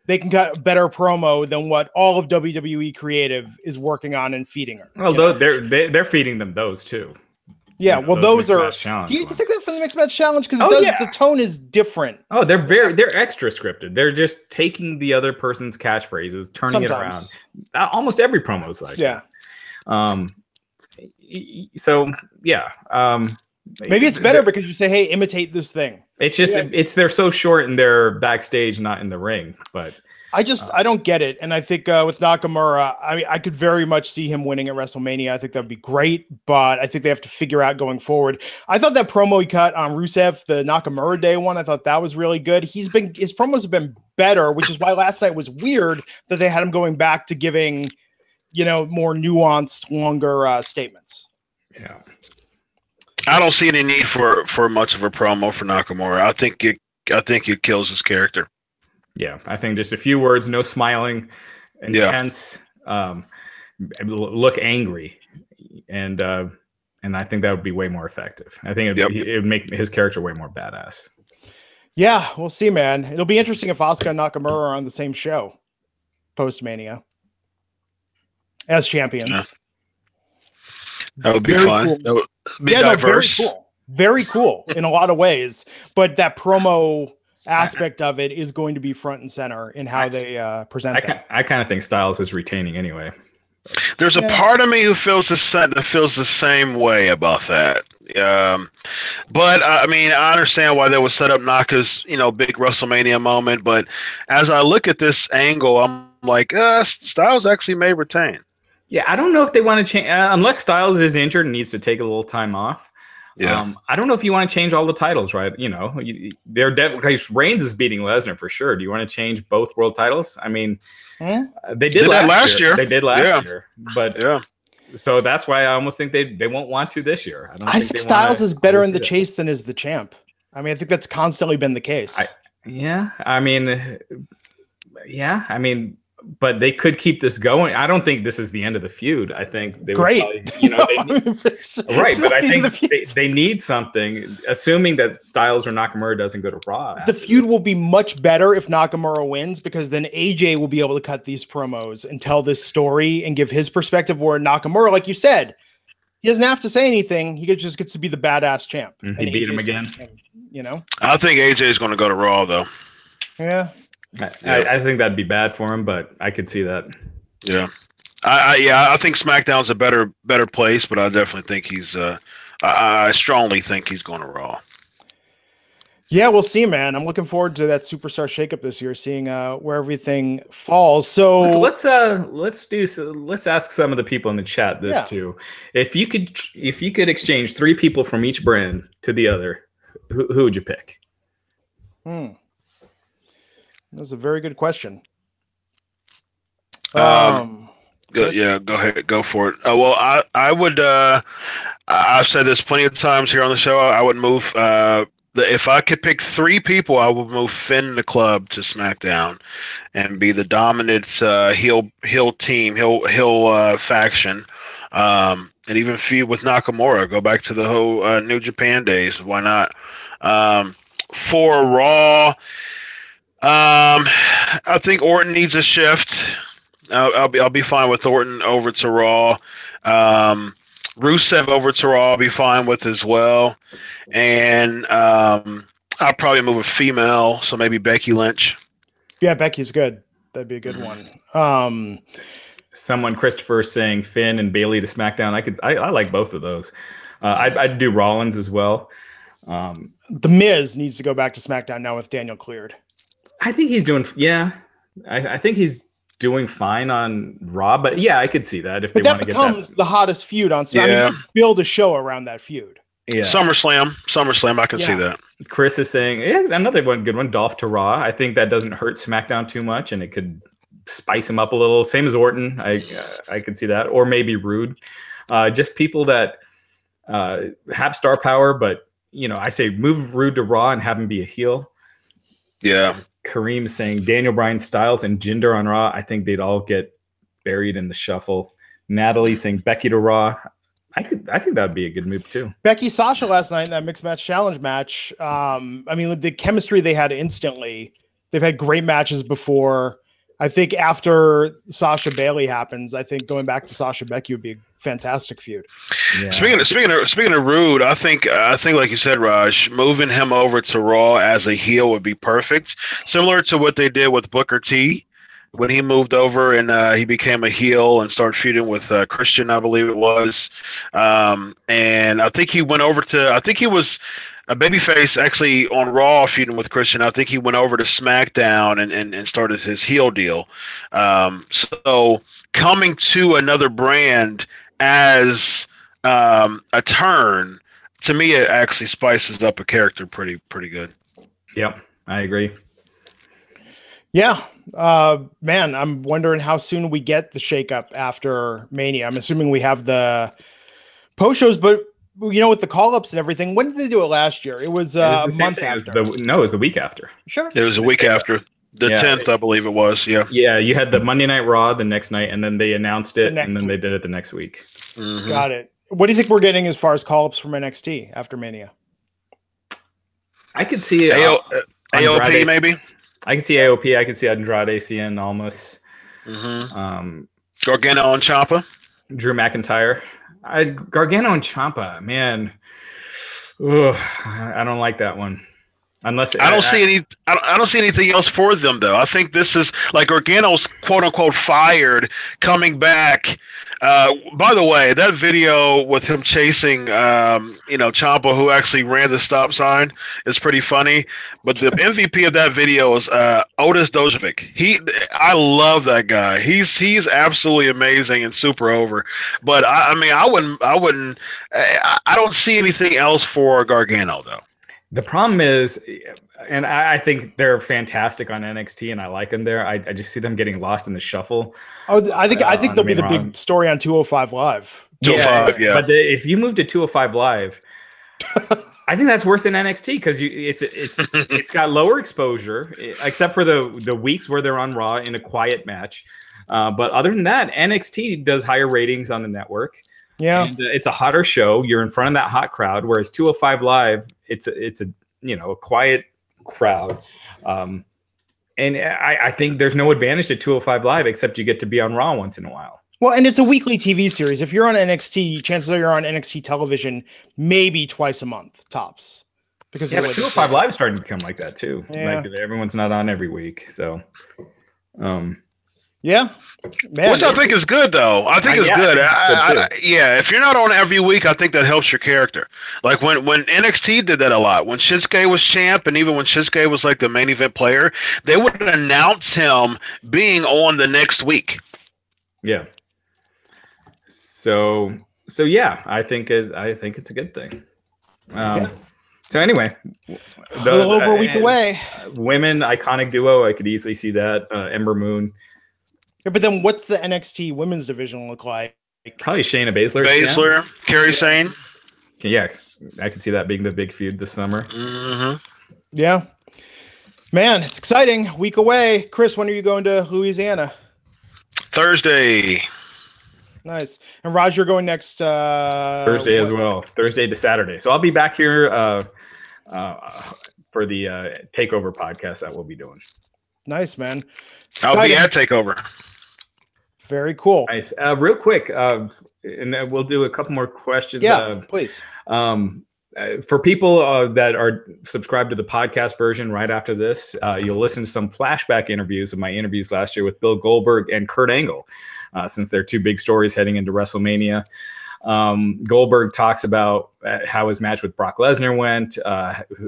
they can cut a better promo than what all of WWE Creative is working on and feeding her? Well, they're feeding them those too. Yeah, well, those are. Do you think that from the Mixed Match Challenge? Because the tone is different. Oh, they're extra scripted. They're just taking the other person's catchphrases, turning it around. Almost every promo is like that. So yeah. Maybe it's better because you say, "Hey, imitate this thing." It's just they're so short and they're backstage, not in the ring, but. I don't get it. And I think with Nakamura, I mean, I could very much see him winning at WrestleMania. I think that would be great, but I think they have to figure out going forward. I thought that promo he cut on Rusev, the Nakamura Day one, I thought that was really good. His promos have been better, which is why last night was weird that they had him going back to giving, more nuanced, longer statements. Yeah. I don't see any need for much of a promo for Nakamura. I think it kills his character. Yeah, I think just a few words, no smiling, intense, look angry, and I think that would be way more effective. I think it would make his character way more badass. Yeah, we'll see, man. It'll be interesting if Asuka and Nakamura are on the same show post-Mania as champions. Yeah. That would be fun. Cool. That would be diverse. No, very cool in a lot of ways. But that promo aspect of it is going to be front and center in how they present that. I kind of think Styles is retaining anyway. There's a part of me who feels the same way about that. But I mean, I understand why they would set up Naka's, big WrestleMania moment. But as I look at this angle, I'm like, Styles actually may retain. Yeah, I don't know if they want to change unless Styles is injured and needs to take a little time off. Yeah, I don't know if you want to change all the titles, right? They're definitely Reigns is beating Lesnar for sure. Do you want to change both world titles? I mean, they did last year. They did last year, but so that's why I almost think they won't want to this year. I think Styles is better in the chase than is the champ. I mean, I think that's constantly been the case. But they could keep this going. I don't think this is the end of the feud. I think they great, would probably, right? But I think they need something. Assuming that Styles or Nakamura doesn't go to Raw, the feud will be much better if Nakamura wins, because then AJ will be able to cut these promos and tell this story and give his perspective. Where Nakamura, like you said, he doesn't have to say anything. He just gets to be the badass champ. And he beat him again. I think AJ is going to go to Raw though. Yeah. I think that'd be bad for him, but I could see that. Yeah, I think SmackDown's a better place, but I definitely think he's. I strongly think he's going to Raw. Yeah, we'll see, man. I'm looking forward to that superstar shakeup this year, seeing where everything falls. So let's ask some of the people in the chat this too. If you could exchange 3 people from each brand to the other, who would you pick? That's a very good question. Go ahead, go for it. Well, I would. I've said this plenty of times here on the show. I would move. If I could pick 3 people, I would move Finn the Club to SmackDown, and be the dominant heel team, heel faction, and even feud with Nakamura. Go back to the whole New Japan days. Why not? For Raw. I think Orton needs a shift. I'll be fine with Orton over to Raw. Rusev over to Raw I'll be fine with as well. And I'll probably move a female, so maybe Becky Lynch. Yeah, Becky's good. That'd be a good one. Someone, Christopher, saying Finn and Bayley to SmackDown. I like both of those. I'd do Rollins as well. The Miz needs to go back to SmackDown now with Daniel cleared. I think he's doing, I think he's doing fine on Raw, but I could see that if they want to get that. That becomes the hottest feud on SmackDown. I mean, you build a show around that feud. Yeah. SummerSlam, I can see that. Chris is saying, another good one, Dolph to Raw. I think that doesn't hurt SmackDown too much, and it could spice him up a little. Same as Orton. I could see that. Or maybe Rude. Just people that have star power, but, I say move Rude to Raw and have him be a heel. Yeah. Kareem saying Daniel Bryan, Styles, and Jinder on Raw. I think they'd all get buried in the shuffle. Natalie saying Becky to Raw. I think that'd be a good move too. Becky Sasha last night in that mixed match challenge match. I mean, the chemistry they had instantly. They've had great matches before. I think after Sasha Bayley happens, I think going back to Sasha Becky would be a fantastic feud. Yeah. Speaking of Rude, I think like you said, Raj, moving him over to Raw as a heel would be perfect. Similar to what they did with Booker T when he moved over and he became a heel and started feuding with Christian, I believe it was. And I think he went over to. I think he was a babyface actually on Raw feuding with Christian. I think he went over to SmackDown and started his heel deal. So coming to another brand as a turn, to me, it actually spices up a character pretty good. Yep, I agree. Yeah, man, I'm wondering how soon we get the shakeup after Mania. I'm assuming we have the post shows, but with the call-ups and everything, when did they do it last year? It was a month after. It was the week after. Sure. It was a week after. The 10th, I believe it was. Yeah. Yeah, you had the Monday Night Raw the next night, and then they announced it, and then they did it the next week. Mm-hmm. Got it. What do you think we're getting as far as call-ups from NXT after Mania? I could see AOP maybe. I could see AOP. I could see Andrade, Cien, Almas, Gargano and Ciampa, Drew McIntyre. Gargano and Ciampa, man. Ugh, I don't like that one. Unless I don't see anything else for them though. I think this is like Gargano's quote unquote fired, coming back. By the way, that video with him chasing Ciampa, who actually ran the stop sign, is pretty funny. But the MVP of that video is Otis Dojovic. I love that guy. He's absolutely amazing and super over. But I don't see anything else for Gargano though. The problem is, and I think they're fantastic on NXT, and I like them there. I just see them getting lost in the shuffle. Oh, I think they'll be the big story on 205 Live. 205, yeah. But if you move to 205 Live, I think that's worse than NXT because it's got lower exposure, except for the weeks where they're on Raw in a quiet match. But other than that, NXT does higher ratings on the network. Yeah, and, it's a hotter show. You're in front of that hot crowd, whereas 205 Live, it's a quiet crowd. And I think there's no advantage to 205 Live except you get to be on Raw once in a while. Well, and it's a weekly TV series. If you're on NXT, chances are you're on NXT television maybe twice a month tops. Because but 205 Live is starting to become like that too. Yeah. Like everyone's not on every week, so. Yeah, man, which I think is good, though. I think it's good. If you're not on every week, I think that helps your character. Like when NXT did that a lot. When Shinsuke was champ, and even when Shinsuke was like the main event player, they would announce him being on the next week. Yeah. So yeah, I think it's a good thing. So anyway, a little over a week away. Women iconic duo. I could easily see that. Ember Moon. Yeah, but then what's the NXT women's division look like? Probably Shayna Baszler. Kairi Sane. Yeah, I can see that being the big feud this summer. Mm-hmm. Yeah. Man, it's exciting. Week away. Chris, when are you going to Louisiana? Thursday. Nice. And Raj, you're going next Thursday as well. Thursday to Saturday. So I'll be back here for the Takeover podcast that we'll be doing. Nice, man. I'll be at Takeover. Very cool. Nice. Real quick, and we'll do a couple more questions. Yeah, please. For people that are subscribed to the podcast version right after this, you'll listen to some flashback interviews of my interviews last year with Bill Goldberg and Kurt Angle, since they're two big stories heading into WrestleMania. Goldberg talks about how his match with Brock Lesnar went,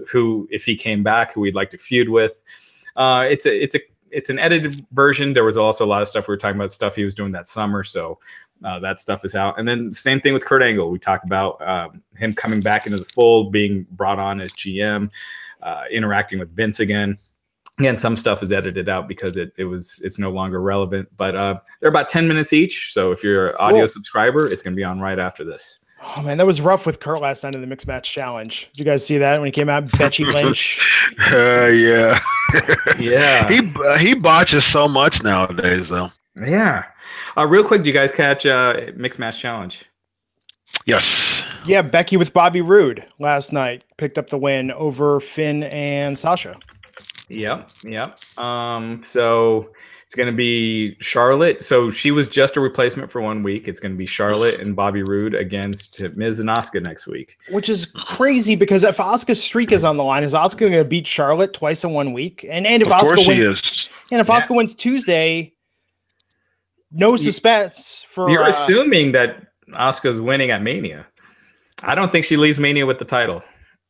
who, if he came back, who he'd like to feud with. It's an edited version. There was also a lot of stuff we were talking about, stuff he was doing that summer. So that stuff is out. And then same thing with Kurt Angle. We talk about him coming back into the fold, being brought on as GM, interacting with Vince again. Again, some stuff is edited out because it's no longer relevant. But they're about 10 minutes each. So if you're an audio subscriber, it's going to be on right after this. Oh man, that was rough with Kurt last night in the Mixed Match Challenge. Did you guys see that when he came out? Becky Lynch. Yeah. Yeah. He botches so much nowadays, though. Yeah. Real quick, do you guys catch Mixed Match Challenge? Yes. Yeah, Becky with Bobby Roode last night picked up the win over Finn and Sasha. Yep. So it's going to be Charlotte. So she was just a replacement for 1 week. It's going to be Charlotte and Bobby Roode against Miz and Asuka next week. Which is crazy because if Asuka's streak is on the line, is Asuka going to beat Charlotte twice in 1 week? And if Asuka wins, and if Asuka wins Tuesday, no suspense for. You're assuming that Asuka's winning at Mania. I don't think she leaves Mania with the title.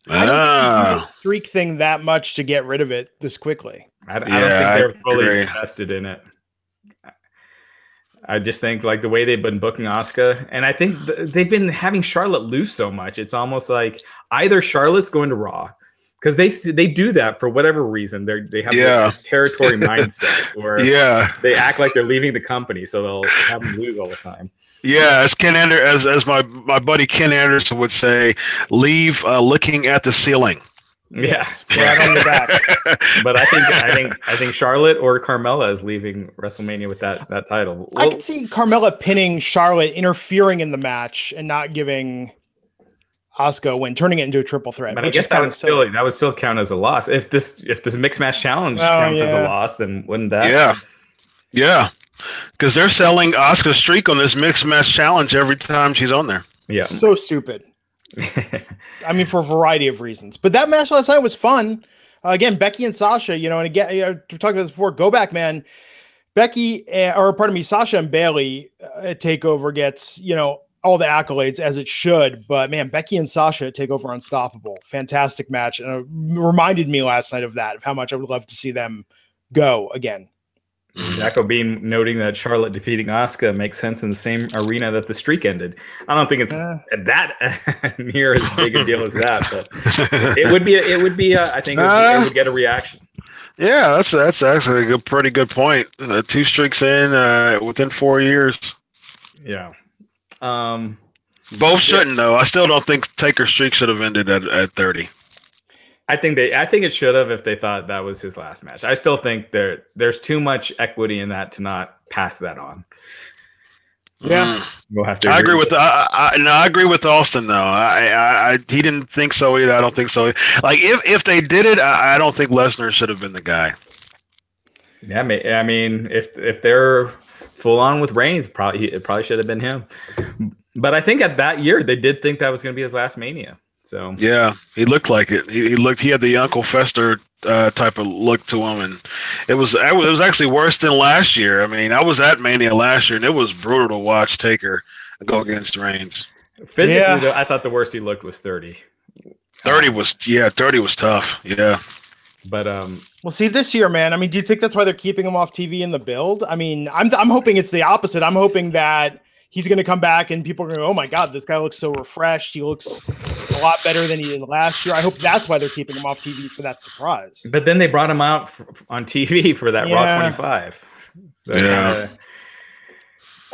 I don't think you do the streak thing that much to get rid of it this quickly. I don't think they're fully invested in it. I just think like the way they've been booking Asuka, and I think they've been having Charlotte lose so much. It's almost like either Charlotte's going to Raw because they do that for whatever reason. They have a territory mindset where they act like they're leaving the company, so they'll have them lose all the time. Yeah, as as my buddy Ken Anderson would say, leave looking at the ceiling. Yes, flat on your back. But I think Charlotte or Carmella is leaving WrestleMania with that title. I could see Carmella pinning Charlotte, interfering in the match, and not giving Asuka win, turning it into a triple threat. But I guess that would still count as a loss. If this mixed match challenge counts as a loss, then wouldn't that? Yeah. Because they're selling Asuka's streak on this mixed match challenge every time she's on there. Yeah. So stupid. I mean, for a variety of reasons. But that match last night was fun. Again, Becky and Sasha, and again, we talked about this before. Go back, man. Sasha and Bayley TakeOver gets, all the accolades as it should. But man, Becky and Sasha at TakeOver Unstoppable. Fantastic match. And it reminded me last night of how much I would love to see them go again. Jacko Bean noting that Charlotte defeating Asuka makes sense in the same arena that the streak ended. I don't think it's that near as big a deal as that, but it would be. I think it would get a reaction. Yeah, that's actually a pretty good point. 2 streaks in within 4 years. Yeah. Both shouldn't though. I still don't think Taker's streak should have ended at 30. I think it should have if they thought that was his last match. I still think there's too much equity in that to not pass that on. Yeah, we'll have to. I agree with I agree with Austin though. He didn't think so either. I don't think so. Like if they did it, I don't think Lesnar should have been the guy. Yeah, I mean, if they're full on with Reigns, it probably should have been him. But I think at that year they did think that was going to be his last Mania. So yeah, he looked like it. He had the Uncle Fester type of look to him, and it was actually worse than last year. I mean, I was at Mania last year, and it was brutal to watch Taker go against Reigns. Physically, though, I thought the worst he looked was 30. 30 was tough. Yeah. But well, see this year, man. I mean, do you think that's why they're keeping him off TV in the build? I mean, I'm hoping it's the opposite. I'm hoping that he's going to come back and people are going to go, oh my God, this guy looks so refreshed. He looks a lot better than he did last year. I hope that's why they're keeping him off TV for that surprise. But then they brought him out on TV for that Raw 25. So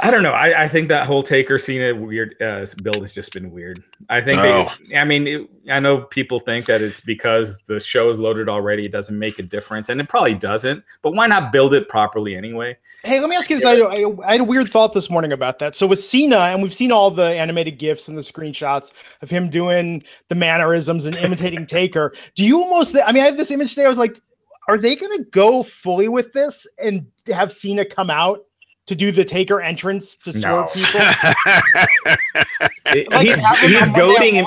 I don't know. I think that whole Taker Cena weird build has just been weird. I think I know people think that it's because the show is loaded already. It doesn't make a difference, and it probably doesn't. But why not build it properly anyway? Hey, let me ask you this. I had a weird thought this morning about that. So with Cena, and we've seen all the animated GIFs and the screenshots of him doing the mannerisms and imitating Taker. Do you almost, I had this image today. I was like, are they going to go fully with this and have Cena come out to do the Taker entrance to swerve people?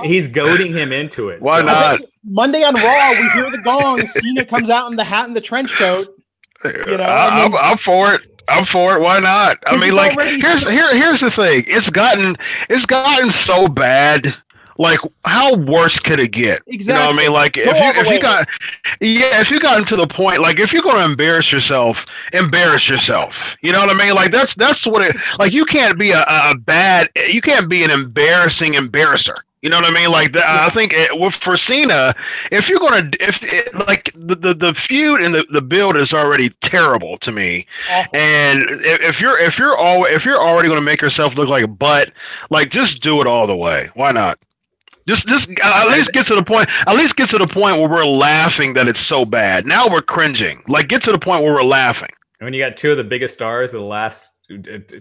He's goading him into it. Why not? Monday on Raw, we hear the gong. Cena comes out in the hat and the trench coat. I'm for it. I'm for it. Why not? I mean, like, here's the thing. It's gotten so bad. Like, how worse could it get? Exactly. You know what I mean? Like, if you got to the point, like, if you're going to embarrass yourself. You know what I mean? Like, that's what it. Like, you can't be you can't be an embarrassing embarrasser. You know what I mean? Like, I think for Cena, if the feud and the build is already terrible to me, and if you're already going to make yourself look like a butt, like, just do it all the way. Why not? Just at least get to the point. At least get to the point where we're laughing that it's so bad. Now we're cringing. Like, get to the point where we're laughing. When you got two of the biggest stars of the last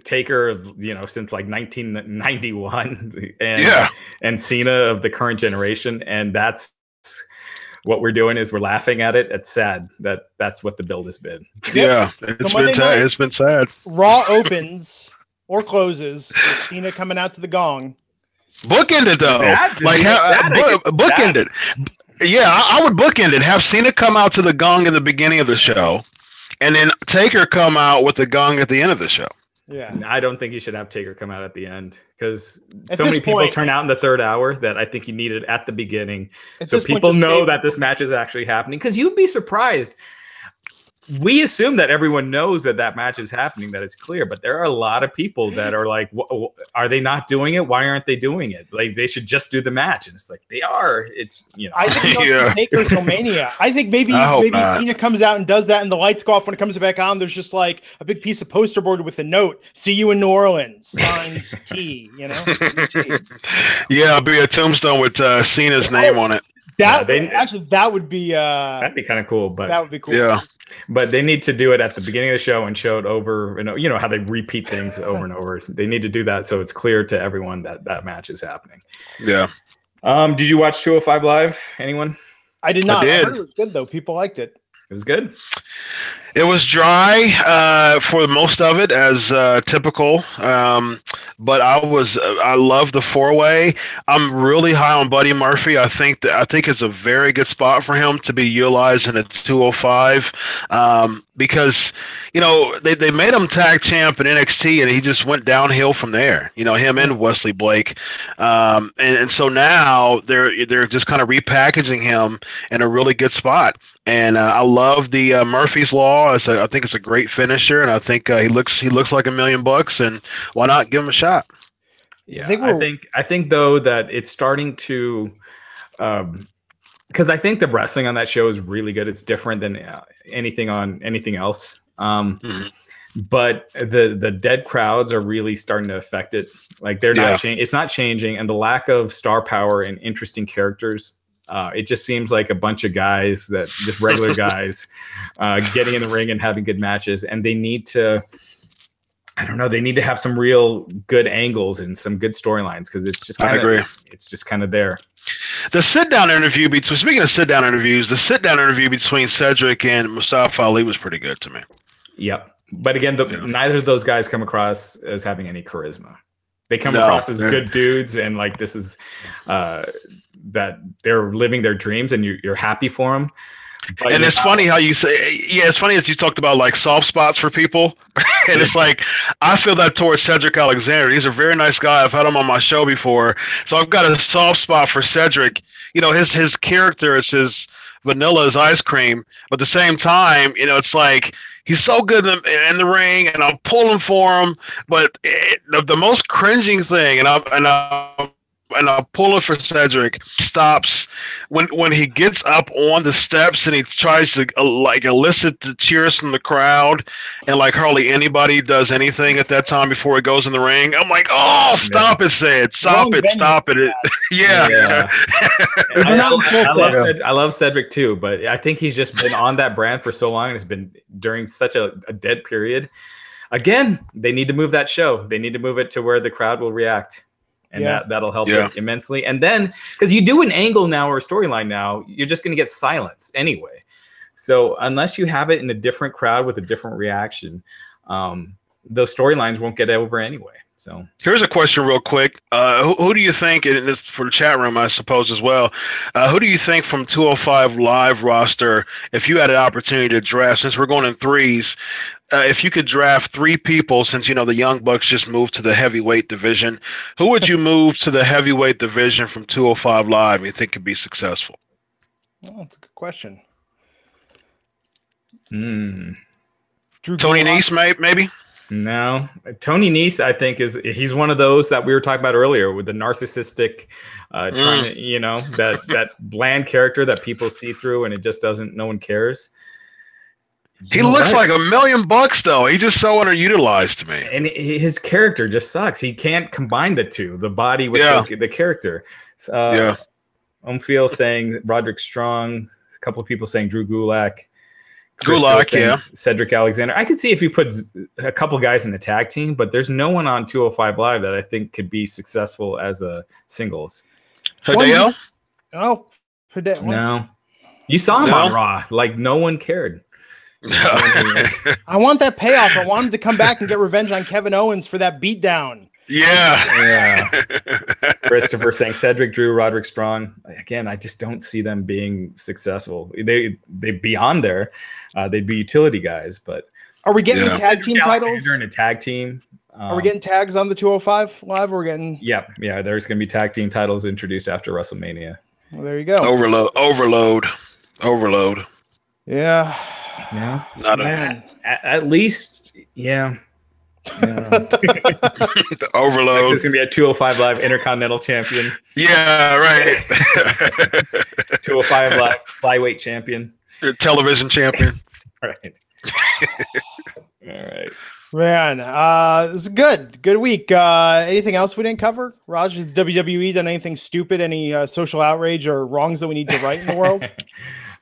Taker, since like 1991, and Cena of the current generation, and that's what we're doing is we're laughing at it. It's sad that's what the build has been. Yeah, it's been sad. Raw opens or closes with Cena coming out to the gong. Bookend it though, bookend it. Yeah, I would bookend it. Have Cena come out to the gong in the beginning of the show, and then Taker come out with the gong at the end of the show. Yeah, I don't think you should have Taker come out at the end because so many people turn out in the third hour that I think you need it at the beginning, so people know that this match is actually happening. Because you'd be surprised. we assume that everyone knows that that match is happening, that it's clear, but there are a lot of people that are like, are they not doing it? Why aren't they doing it? Like, they should just do the match. And it's like, they are. It's, you know, I think Yeah. Taker till Mania. I think maybe Cena comes out and does that, and the lights go off when it comes back on. There's just like a big piece of poster board with a note: "See you in New Orleans." Signed T. You know. Yeah, it'll be a tombstone with Cena's name on it. That would be that'd be kind of cool. But that would be cool. Yeah. But they need to do it at the beginning of the show and show it over. You know how they repeat things over and over. They need to do that so it's clear to everyone that that match is happening. Yeah. Did you watch 205 Live? Anyone? I did not. I did. heard it was good though. People liked it. It was good. It was dry for most of it, as typical. But I love the 4-way. I'm really high on Buddy Murphy. I think it's a very good spot for him to be utilized in a 205. Because, you know, they made him tag champ in NXT, and he just went downhill from there. You know, him and Wesley Blake, and so now they're just kind of repackaging him in a really good spot. And I love the Murphy's Law. I think it's a great finisher, and I think he looks like $1 million, and why not give him a shot? Yeah, I think though that it's starting to. Because I think the wrestling on that show is really good. It's different than anything else. But the dead crowds are really starting to affect it. Like they're not changing. It's not changing, and the lack of star power and interesting characters. It just seems like a bunch of guys that just regular guys getting in the ring and having good matches, and they need to. I don't know. They need to have some real good angles and some good storylines because it's just. I agree. It's just kind of there. The sit-down interview speaking of sit-down interviews, the sit-down interview between Cedric and Mustafa Ali was pretty good to me. Yep. But again, neither of those guys come across as having any charisma. They come across as good dudes, and like this is that they're living their dreams, and you're happy for them. But and it's funny how you say, it's funny as you talked about like soft spots for people. And it's like, I feel that towards Cedric Alexander. He's a very nice guy. I've had him on my show before. So I've got a soft spot for Cedric. You know, his character is his vanilla is ice cream. But at the same time, you know, it's like, he's so good in the ring, and I'm pulling for him. But the most cringing thing, and I'm pulling for Cedric, stops when he gets up on the steps and he tries to like elicit the cheers from the crowd, and like hardly anybody does anything at that time before he goes in the ring. I'm like, oh, stop it, Ced. Stop it. Yeah. I love Cedric too, but I think he's just been on that brand for so long, and it's been during such a dead period. Again, they need to move that show. They need to move it to where the crowd will react. And that'll help it immensely. And then, because you do an angle now or a storyline now, you're just going to get silence anyway. So unless you have it in a different crowd with a different reaction, those storylines won't get over anyway. So here's a question real quick. Who do you think, and this for the chat room, I suppose, as well, who do you think from 205 Live roster, if you had an opportunity to draft, since we're going in threes, if you could draft 3 people, since, you know, the Young Bucks just moved to the heavyweight division, who would you move to the heavyweight division from 205 Live you think could be successful? Well, that's a good question. Tony Nese, maybe? No. Tony Nese, I think, he's one of those that we were talking about earlier with the narcissistic, trying to, you know, that bland character that people see through, and it just doesn't, no one cares. He looks like $1 million, though. He's just so underutilized to me. And his character just sucks. He can't combine the two, the body with the character. Umfeel saying Roderick Strong. A couple of people saying Drew Gulak. Cedric Alexander. I could see if you put a couple guys in the tag team, but there's no one on 205 Live that I think could be successful as a singles. Hideo? Hideo. No. You saw him on Raw. Like, no one cared. I want that payoff. I want him to come back and get revenge on Kevin Owens for that beatdown. Yeah. Christopher saying Cedric, Drew, Roderick Strong. Again, I just don't see them being successful. They beyond there. They'd be utility guys, but are we getting the tag team titles? In a tag team. Are we getting tags on the 205 Live? We're getting. Yeah. There's going to be tag team titles introduced after WrestleMania. Well, there you go. Overload. Yeah. Yeah, Man. at least, yeah. Overload. He's gonna be a 205 Live Intercontinental Champion. Yeah, right. 205 Live Flyweight Champion. Television champion. Right. All right. Man, this is good week. Anything else we didn't cover? Raj, has WWE done anything stupid? Any social outrage or wrongs that we need to right in the world?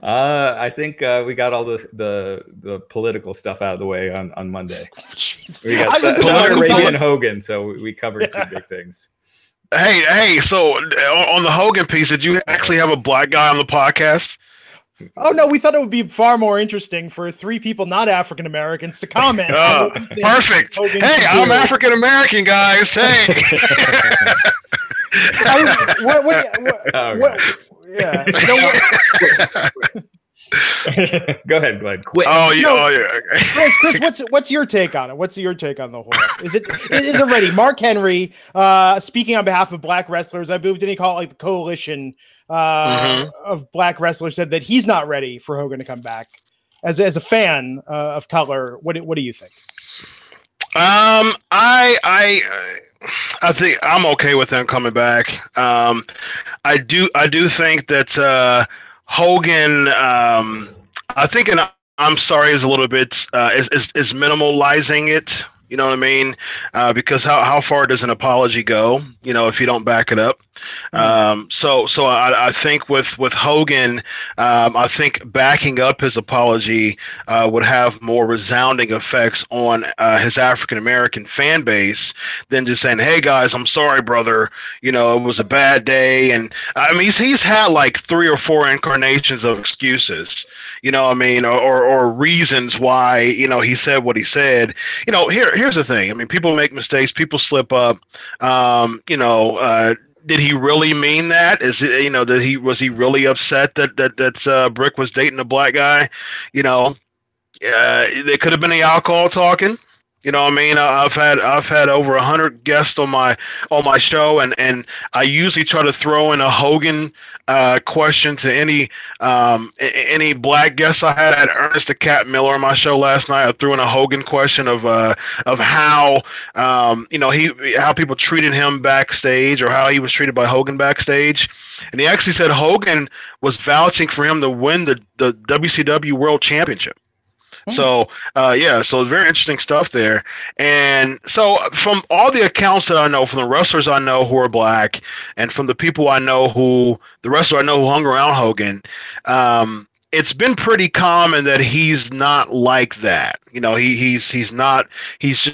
I think we got all the political stuff out of the way on Monday. Jeez. We got Saudi Arabia and Hogan, so we covered two big things. Hey, so on the Hogan piece, did you actually have a black guy on the podcast? Oh no, we thought it would be far more interesting for three people not African Americans to comment. Perfect. Hey, I'm African American, guys. Hey. Yeah. Go ahead, Glenn. Quit. Yeah. Chris, what's your take on it? What's your take on the whole? Is it ready? Mark Henry, speaking on behalf of black wrestlers, I believe, didn't he call it like the coalition of black wrestlers, said that he's not ready for Hogan to come back. As a fan of color, what do you think? I think I'm okay with him coming back. I do think that Hogan, I think I'm sorry is a little bit is minimalizing it. You know what I mean? Because how far does an apology go? You know, if you don't back it up. So I think with Hogan, I think backing up his apology would have more resounding effects on his African American fan base than just saying, "Hey guys, I'm sorry, brother. You know, it was a bad day." And I mean, he's had like 3 or 4 incarnations of excuses. You know what I mean, or reasons why he said what he said. Here's the thing. I mean, people make mistakes. People slip up. Did he really mean that? Was he really upset that Brick was dating a black guy? There could have been the alcohol talking. You know what I mean? I've had over 100 guests on my show, and I usually try to throw in a Hogan question to any black guests I had. I had Ernest the Cat Miller on my show last night. I threw in a Hogan question of how how people treated him backstage, or how he was treated by Hogan backstage, and he actually said Hogan was vouching for him to win the WCW World Championship. So, so very interesting stuff there. And so from all the accounts that I know, from the wrestlers I know who are black, and from the people I know the wrestler I know who hung around Hogan, it's been pretty common that he's not like that. He's just not, there's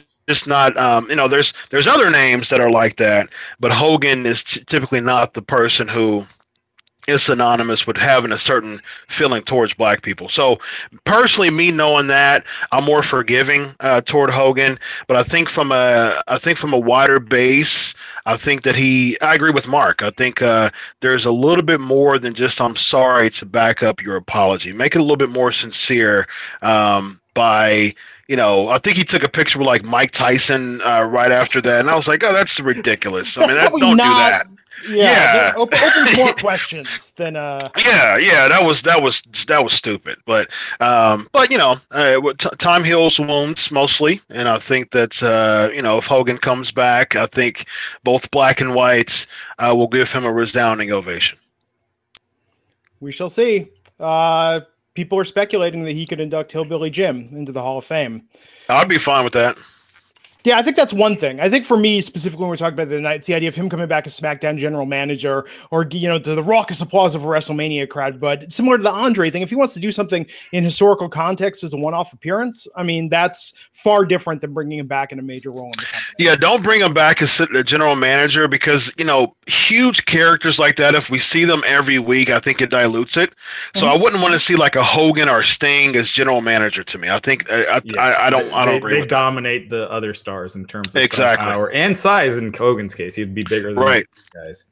other names that are like that, but Hogan is typically not the person who is synonymous with having a certain feeling towards black people. So personally, me knowing that, I'm more forgiving toward Hogan. But I think from a wider base, I think that I agree with Mark. I think there's a little bit more than just "I'm sorry" to back up your apology. Make it a little bit more sincere by. I think he took a picture with like Mike Tyson right after that, and I was like, "Oh, that's ridiculous." I mean, don't do that. Yeah. Opens more questions than. Yeah, that was stupid. But time heals wounds mostly, and I think that if Hogan comes back, I think both black and white will give him a resounding ovation. We shall see. People are speculating that he could induct Hillbilly Jim into the Hall of Fame. I'd be fine with that. Yeah, I think that's one thing. I think for me, specifically when we're talking about the night, it's the idea of him coming back as SmackDown general manager, or to the raucous applause of a WrestleMania crowd. But similar to the Andre thing, if he wants to do something in historical context as a one-off appearance, I mean, that's far different than bringing him back in a major role in the company. Yeah, don't bring him back as the general manager, because huge characters like that, if we see them every week, I think it dilutes it. So I wouldn't want to see like a Hogan or Sting as general manager to me. I think I don't agree. They dominate the other stars in terms of power and size. In Hogan's case, he'd be bigger than these guys.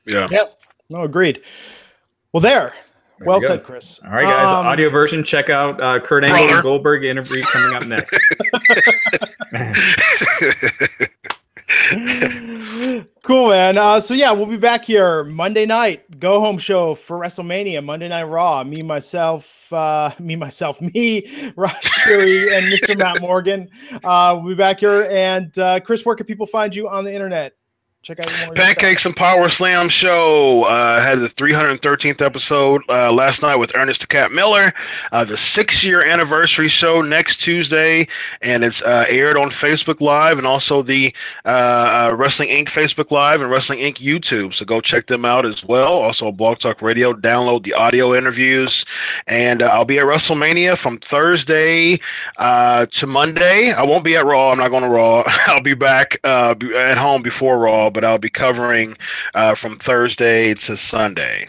Yeah. Yep. No, agreed. Well, there well said, Chris. All right, guys. Audio version. Check out Kurt Angle and Goldberg interview coming up next. Cool, man. So yeah, we'll be back here Monday night, go home show for WrestleMania, Monday Night Raw. Me, Raj Giri, and Mr. Matt Morgan. We'll be back here. And Chris, where can people find you on the internet? Check out more Pancakes and Power Slam show. Had the 313th episode last night with Ernest the Cat Miller. The 6-year anniversary show next Tuesday, and it's aired on Facebook Live and also the Wrestling Inc. Facebook Live and Wrestling Inc. YouTube. So go check them out as well. Also, Blog Talk Radio. Download the audio interviews, and I'll be at WrestleMania from Thursday to Monday. I won't be at Raw. I'm not going to Raw. I'll be back at home before Raw, but I'll be covering from Thursday to Sunday.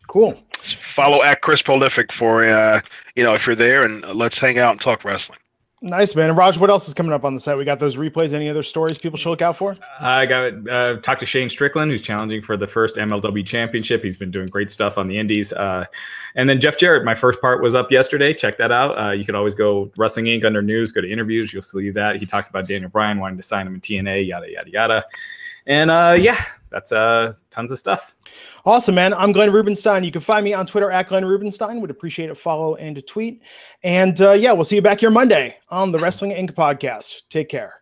Cool. Follow at Chris Prolific for if you're there, and let's hang out and talk wrestling. Nice, man. And Raj, what else is coming up on the site? We got those replays. Any other stories people should look out for? I got talked to Shane Strickland, who's challenging for the first MLW championship. He's been doing great stuff on the indies. And then Jeff Jarrett, my first part was up yesterday. Check that out. You could always go Wrestling Inc. under news, go to interviews. You'll see that. He talks about Daniel Bryan wanting to sign him in TNA, yada, yada, yada. And that's tons of stuff. Awesome, man. I'm Glenn Rubenstein. You can find me on Twitter at Glenn Rubenstein. Would appreciate a follow and a tweet. And we'll see you back here Monday on the Wrestling Inc. podcast. Take care.